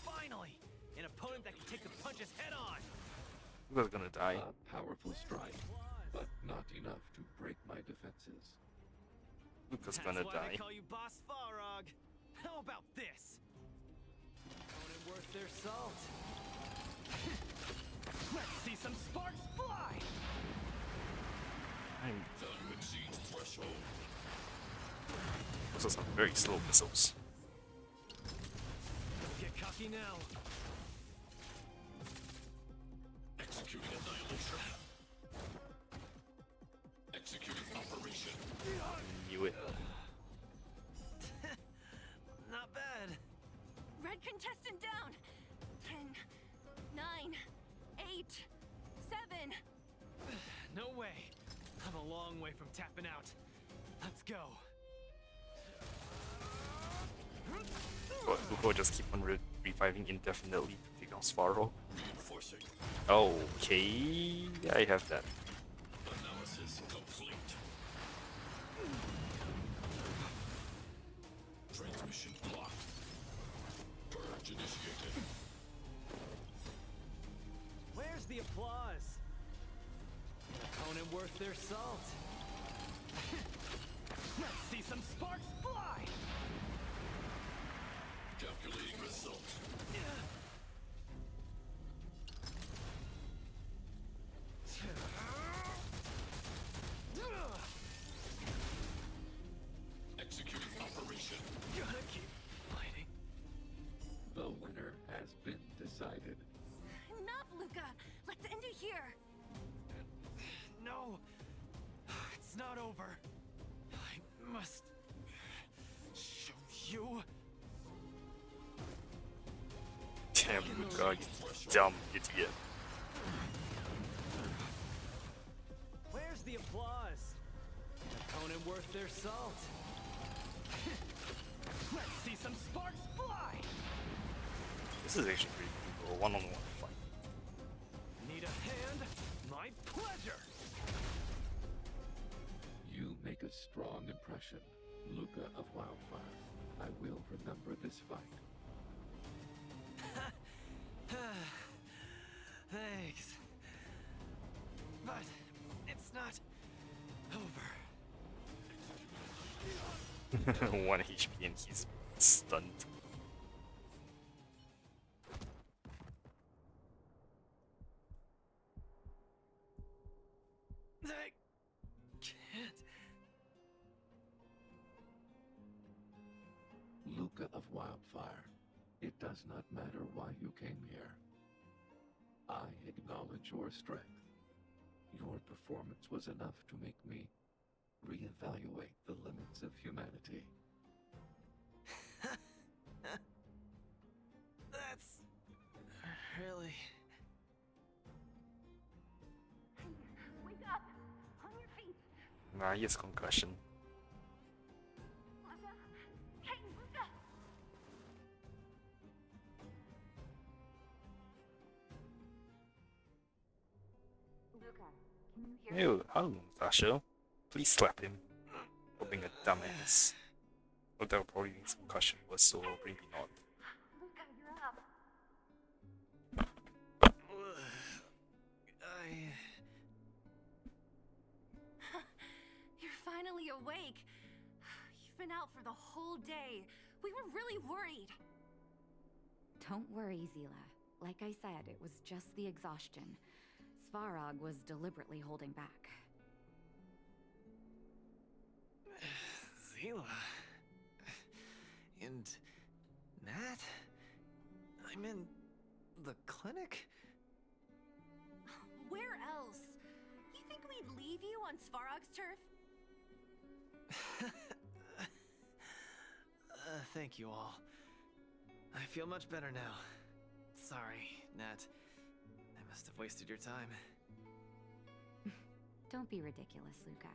Finally, an opponent that can take the punches head on. Luka's gonna die. A powerful strike, but not enough to break my defenses. Luka's That's gonna why die. they call you Boss Farog. How about this? Opponent worth their salt. Let's see some sparks fly. Value exceeds threshold. Those are some very slow missiles. Get cocky now. Executing annihilation. Executing operation. Knew it. Not bad. Red contestant down. 10, 9, 8, 7. No way. I'm a long way from tapping out. Let's go. But Luka will just keep on reviving indefinitely to take down Sparrow. Reinforcing. Okay, I have that. Analysis complete. Transmission blocked. Purge initiated. Where's the applause? An opponent worth their salt. Let's see some sparks fly. Calculating result. Executing operation. Gotta keep fighting. The winner has been decided. Enough, Luka. Let's end it here. No, it's not over. I must show you. Damn, Luka, you dumb idiot. Where's the applause? An opponent worth their salt. Let's see some sparks fly. This is actually pretty cool. A one-on-one fight. Need a hand? My pleasure. You make a strong impression, Luka of Wildfire. I will remember this fight. Thanks. But it's not over. 1 HP and he's stunned. does not matter why you came here. I acknowledge your strength. Your performance was enough to make me reevaluate the limits of humanity. That's really... Wake up! On your feet! Nah, he has concussion. Luka! Hey, Luka! Luka, can you hear me? Ew, hello, Natasha. Please slap him for being a dumbass. Although probably means concussion was, so maybe not. Luka, you're up. You're finally awake. You've been out for the whole day. We were really worried. Don't worry, Zila. Like I said, it was just the exhaustion. Svarog was deliberately holding back. Zila... And... Nat? I'm in... the clinic? Where else? You think we'd leave you on Svarog's turf? Thank you all. I feel much better now. Sorry, Nat. I must have wasted your time. Don't be ridiculous, Luka.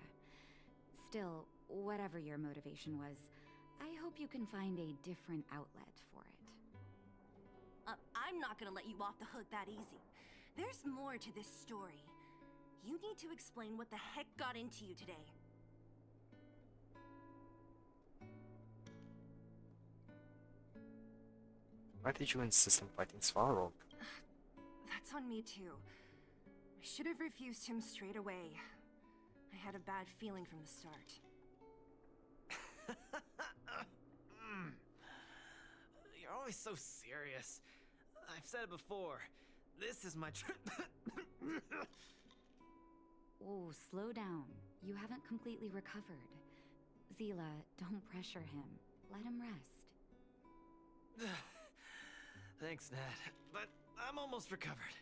Still, whatever your motivation was, I hope you can find a different outlet for it. I'm not gonna let you off the hook that easy. There's more to this story. You need to explain what the heck got into you today. Why did you insist on fighting Svarog? That's on me too. I should have refused him straight away. I had a bad feeling from the start. You're always so serious. I've said it before. This is my trip. Oh, slow down. You haven't completely recovered. Zila, don't pressure him. Let him rest. Thanks, Nat. But I'm almost recovered.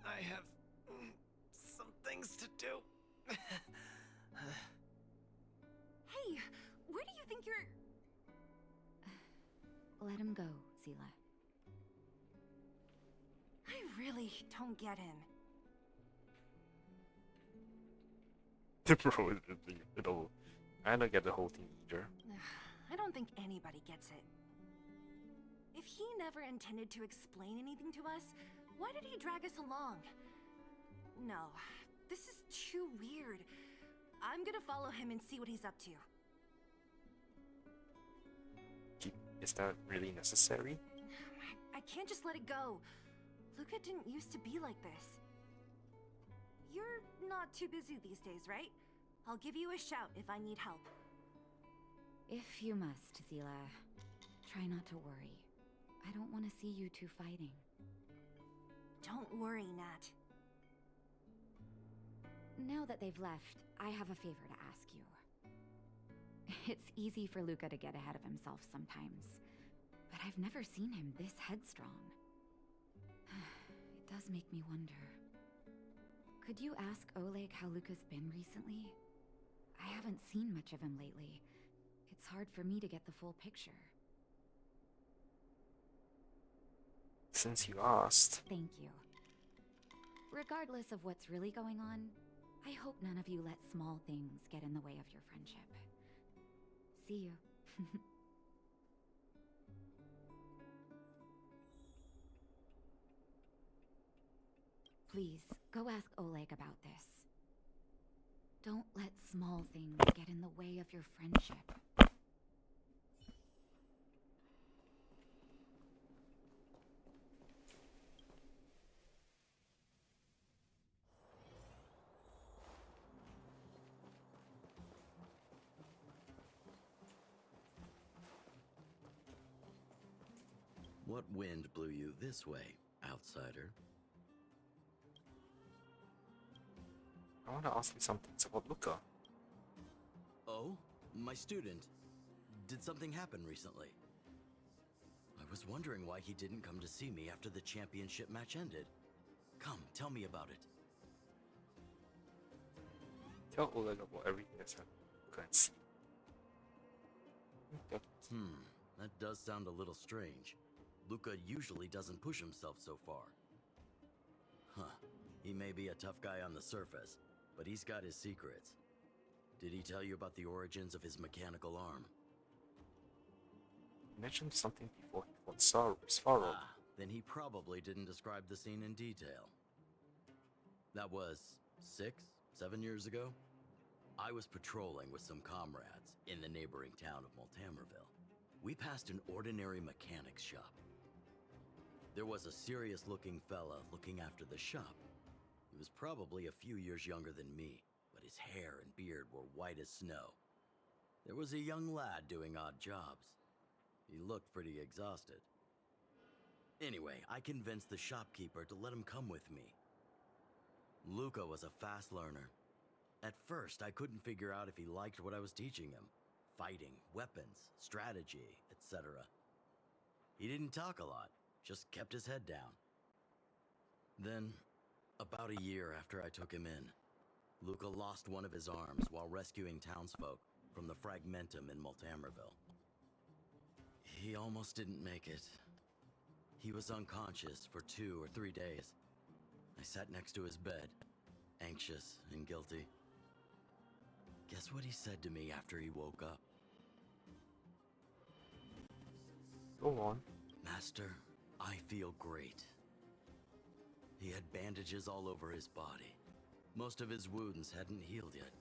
I have some things to do. Hey, where do you think you're... Let him go, Zila. I really don't get him. Bro, I don't get the whole thing either. I don't think anybody gets it. If he never intended to explain anything to us, why did he drag us along? No, this is too weird. I'm gonna follow him and see what he's up to. Is that really necessary? I can't just let it go. Luka didn't used to be like this. You're not too busy these days, right? I'll give you a shout if I need help. If you must, Zila. Try not to worry. I don't want to see you two fighting. Don't worry, Nat. Now that they've left, I have a favor to ask you. It's easy for Luka to get ahead of himself sometimes, but I've never seen him this headstrong. It does make me wonder. Could you ask Oleg how Luka's been recently? I haven't seen much of him lately. It's hard for me to get the full picture. Since you asked. Thank you. Regardless of what's really going on, I hope none of you let small things get in the way of your friendship. See you. Please, go ask Oleg about this. Don't let small things get in the way of your friendship. What wind blew you this way, outsider? I want to ask you something about Luka. Oh, my student. Did something happen recently? I was was wondering why he didn't come to see me after the championship match ended. Come, tell me about it. Tell Oleg about everything that's happened. Luka and see. That does sound a little strange. Luka usually doesn't push himself so far. Huh. He may be a tough guy on the surface, but he's got his secrets. Did he tell you about the origins of his mechanical arm? You mentioned something before he fought Svarog. Then he probably didn't describe the scene in detail. That was 7 years ago. I was patrolling with some comrades in the neighboring town of Multamerville. We passed an ordinary mechanic's shop. There was a serious-looking fella looking after the shop. He was probably a few years younger than me, but his hair and beard were white as snow. There was a young lad doing odd jobs. He looked pretty exhausted. Anyway, I convinced the shopkeeper to let him come with me. Luka was a fast learner. At first, I couldn't figure out if he liked what I was teaching him. Fighting, weapons, strategy, etc. He didn't talk a lot, just kept his head down. Then, about a year after I took him in, Luka lost one of his arms while rescuing townsfolk from the Fragmentum in Multamerville. He almost didn't make it. He was unconscious for 2 or 3 days. I sat next to his bed, anxious and guilty. Guess what he said to me after he woke up? Go on. Master, I feel great. He had bandages all over his body. Most of his wounds hadn't healed yet.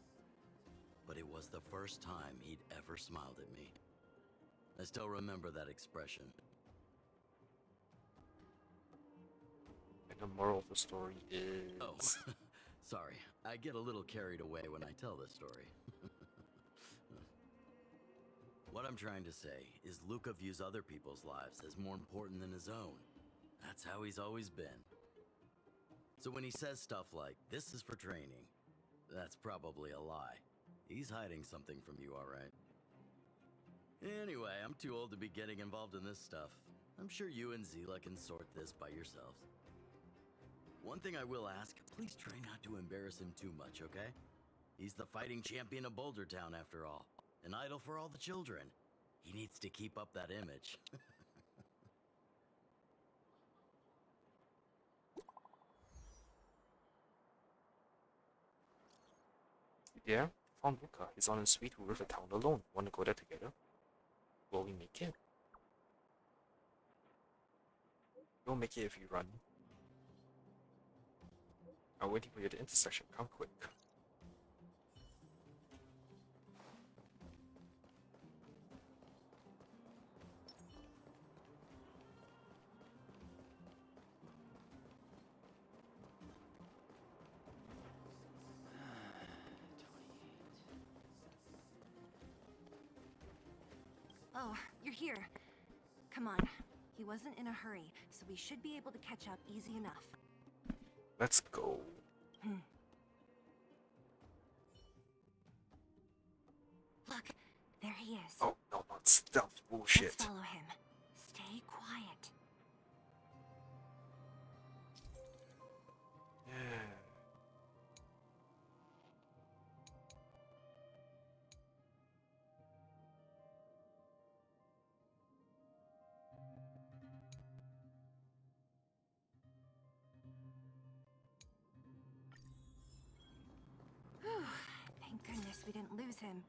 But it was the first time he'd ever smiled at me. I still remember that expression. And the moral of the story is... Oh, sorry. I get a little carried away when I tell this story. What I'm trying to say is Luka views other people's lives as more important than his own. That's how he's always been. So when he says stuff like, "This is for training," that's probably a lie. He's hiding something from you, alright? Anyway, I'm too old to be getting involved in this stuff. I'm sure you and Zila can sort this by yourselves. One thing I will ask, please try not to embarrass him too much, okay? He's the fighting champion of Boulder Town, after all. An idol for all the children. He needs to keep up that image. Yeah, found Luka. He's on his way to Rivertown alone. Wanna go there together? Will we make it? You'll make it if you run. I'm waiting for you at the intersection. Come quick. Oh, you're here. Come on. He wasn't in a hurry, so we should be able to catch up easy enough. Let's go. Look, there he is. Oh, no, not stealth bullshit. Let's follow him. Stay quiet. Yeah. Whew. Thank goodness we didn't lose him.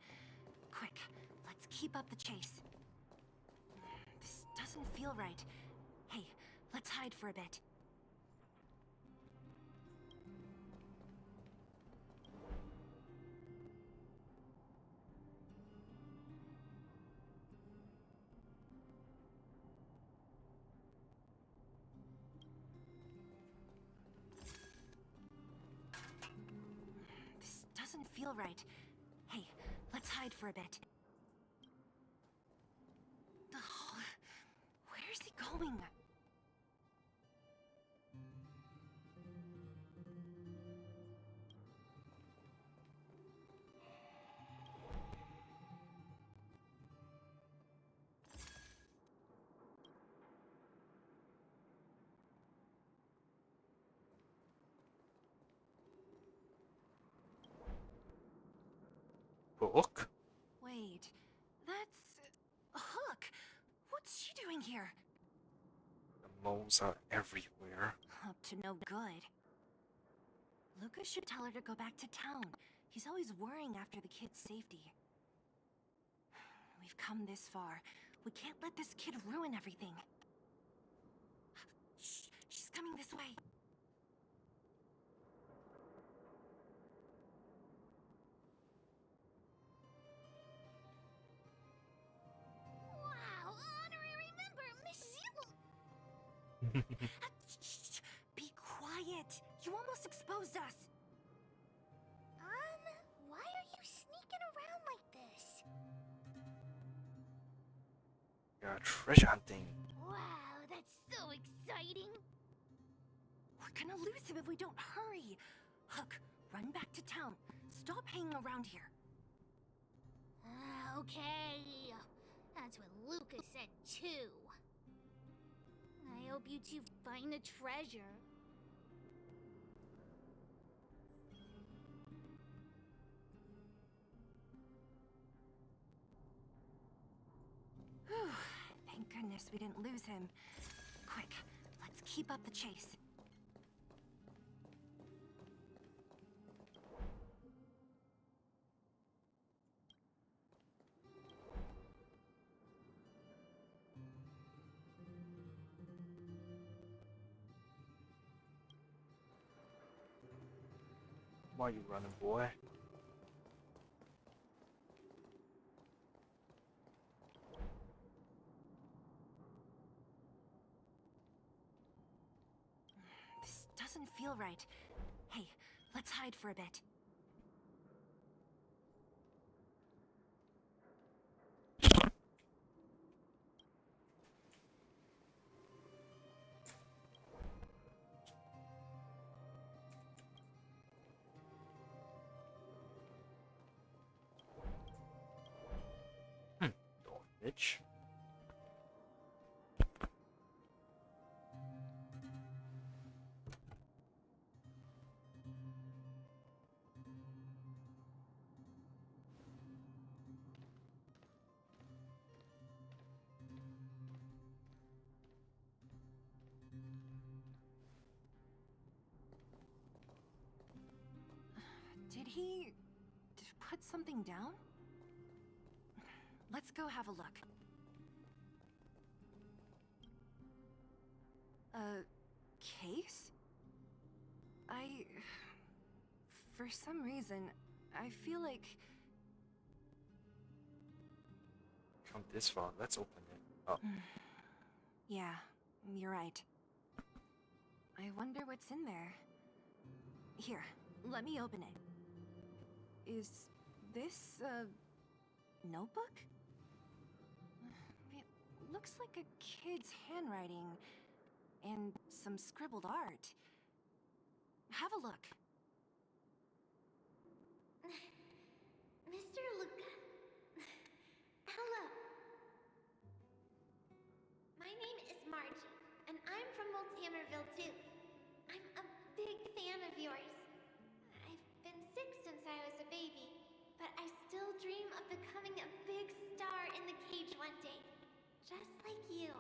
Quick, let's keep up the chase. This doesn't feel right. Hey, let's hide for a bit. This doesn't feel right. Hey, let's hide for a bit. Oh, where's he going? doing here? The moles are everywhere. Up to no good. Luka should tell her to go back to town. He's always worrying after the kid's safety. We've come this far. We can't let this kid ruin everything. Shh, she's coming this way. Wow, honorary member, Miss Zero. Be quiet. You almost exposed us. Why are you sneaking around like this? You're treasure hunting. Wow, that's so exciting. We're gonna lose him if we don't hurry. Hook, run back to town. Stop hanging around here. Okay. That's what Luka said too. I hope you two find the treasure. Whew, thank goodness we didn't lose him. Quick, let's keep up the chase. Why are you running, boy? This doesn't feel right. Hey, let's hide for a bit. Bitch. Did he put something down? Let's go have a look. A case? For some reason, I feel like... Come this far, let's open it up. Yeah, you're right. I wonder what's in there. Here, let me open it. Is this a notebook? It looks like a kid's handwriting and some scribbled art. Have a look. Mr. Luka. Hello. My name is Margie, and I'm from Multamerville too. I'm a big fan of yours. I've been sick since I was a baby, but I still dream of becoming a big star in the cage one day, just like you.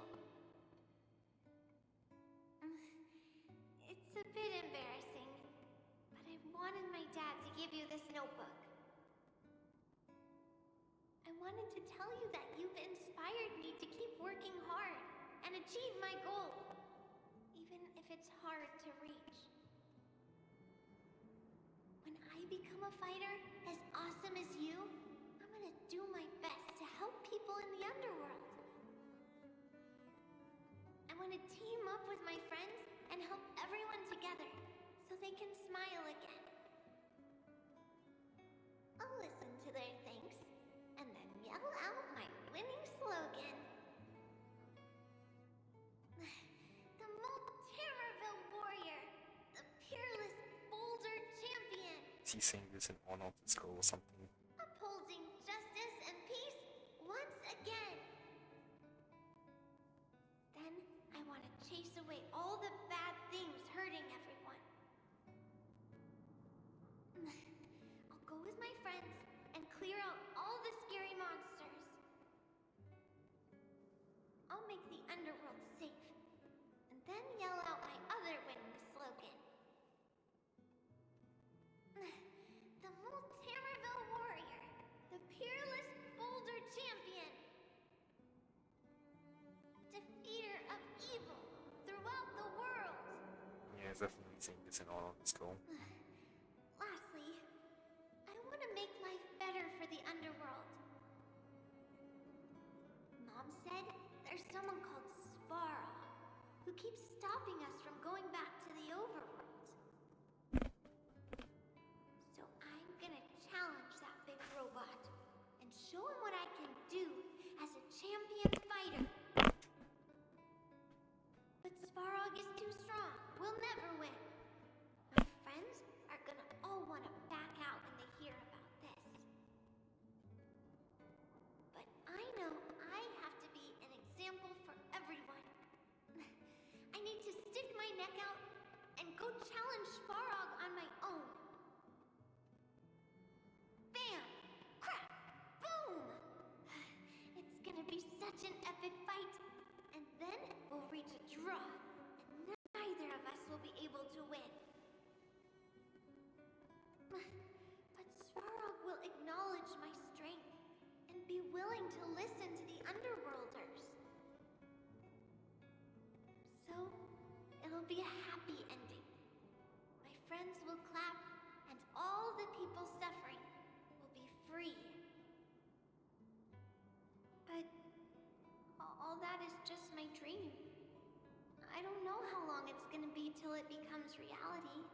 It's a bit embarrassing, but I wanted my dad to give you this notebook. I wanted to tell you that you've inspired me to keep working hard and achieve my goal, even if it's hard to reach. When I become a fighter as awesome as you, I'm gonna do my best to help people in the underworld. I want to team up with my friends and help everyone together so they can smile again. I'll listen to their thanks and then yell out my winning slogan. The Multamerville Warrior, the peerless boulder champion, Is he saying this in honor of this girl or something? upholding justice and peace once again. Then I want to chase away all the bad things hurting everyone. I'll go with my friends and clear out all the scary monsters. I'll make the Yeah, it's definitely saying this in all of this goal. Lastly, I want to make life better for the underworld. Mom said there's someone called Svarog who keeps stopping us from going back to the overworld. So I'm gonna challenge that big robot and show him what I can do as a champion fighter. But Svarog is too strong. We'll never win. My friends are gonna all want to back out when they hear about this. But I know I have to be an example for everyone. I need to stick my neck out and go challenge Svarog on my own. Bam! Crap! Boom! It's gonna be such an epic fight. And then we'll reach a draw, and neither of us will be able to win. But Svarog will acknowledge my strength and be willing to listen to the Underworlders. So, it'll be a happy ending. My friends will clap, and all the people suffering will be free. But all that is just my dream. I don't know how long it's gonna be till it becomes reality.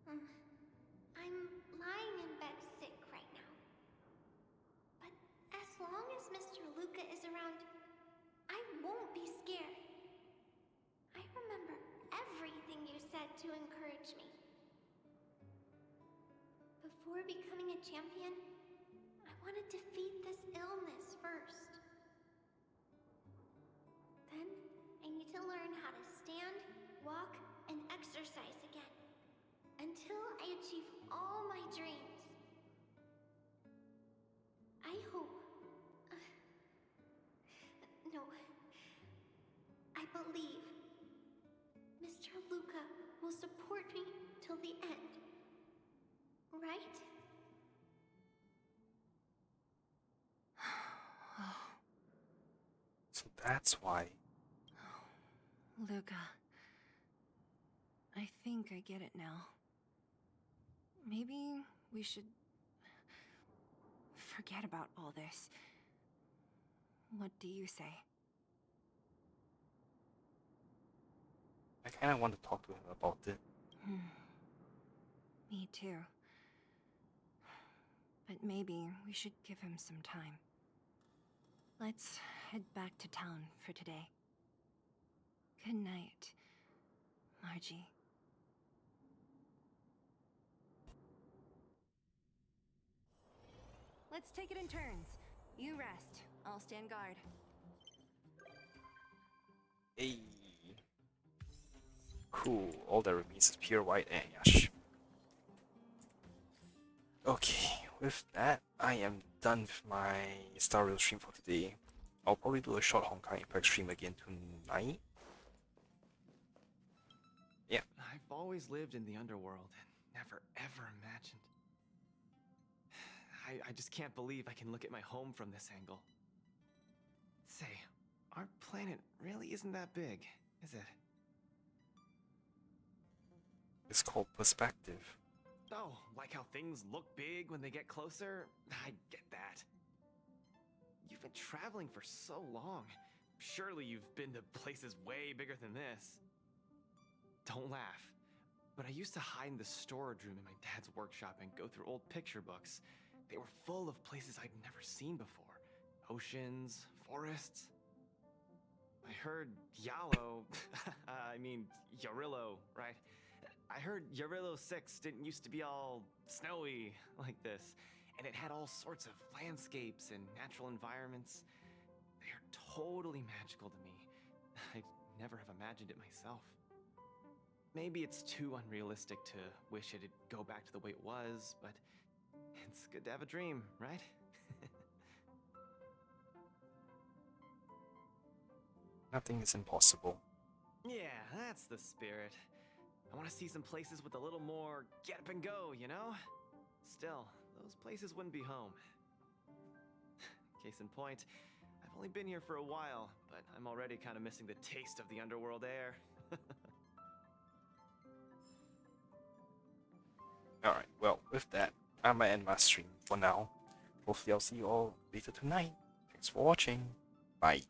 I'm lying in bed sick right now. But as long as Mr. Luka is around, I won't be scared. I remember everything you said to encourage me. Before becoming a champion, I want to defeat this illness first. Then, I need to learn how to stand, walk, and exercise again. Until I achieve all my dreams. I hope... no. I believe Mr. Luka will support me till the end. Right? So that's why. Luka. I think I get it now. Maybe we should forget about all this. What do you say? I kind of want to talk to him about it. Me too. But maybe we should give him some time. Let's head back to town for today. Good night, Margie. Let's take it in turns. You rest. I'll stand guard. Hey. Cool. All that remains is pure white ash. Okay, with that, I am done with my Star Rail stream for today. I'll probably do a short Honkai Impact stream again tonight. Yeah. I've always lived in the underworld and never ever imagined. I just can't believe I can look at my home from this angle. Say, our planet really isn't that big, is it? It's called perspective. Oh, like how things look big when they get closer? I get that. You've been traveling for so long. Surely you've been to places way bigger than this. Don't laugh, but I used to hide in the storage room in my dad's workshop and go through old picture books. They were full of places I'd never seen before. Oceans, forests. I heard Yarillo, right? I heard Yarillo 6 didn't used to be all snowy like this, and it had all sorts of landscapes and natural environments. They are totally magical to me. I'd never have imagined it myself. Maybe it's too unrealistic to wish it'd go back to the way it was, but it's good to have a dream, right? Nothing is impossible. Yeah, that's the spirit. I want to see some places with a little more get up and go, you know? Still, those places wouldn't be home. Case in point, I've only been here for a while, but I'm already kind of missing the taste of the underworld air. Alright, well, with that, I'm gonna end my stream for now. Hopefully I'll see you all later tonight. Thanks for watching. Bye.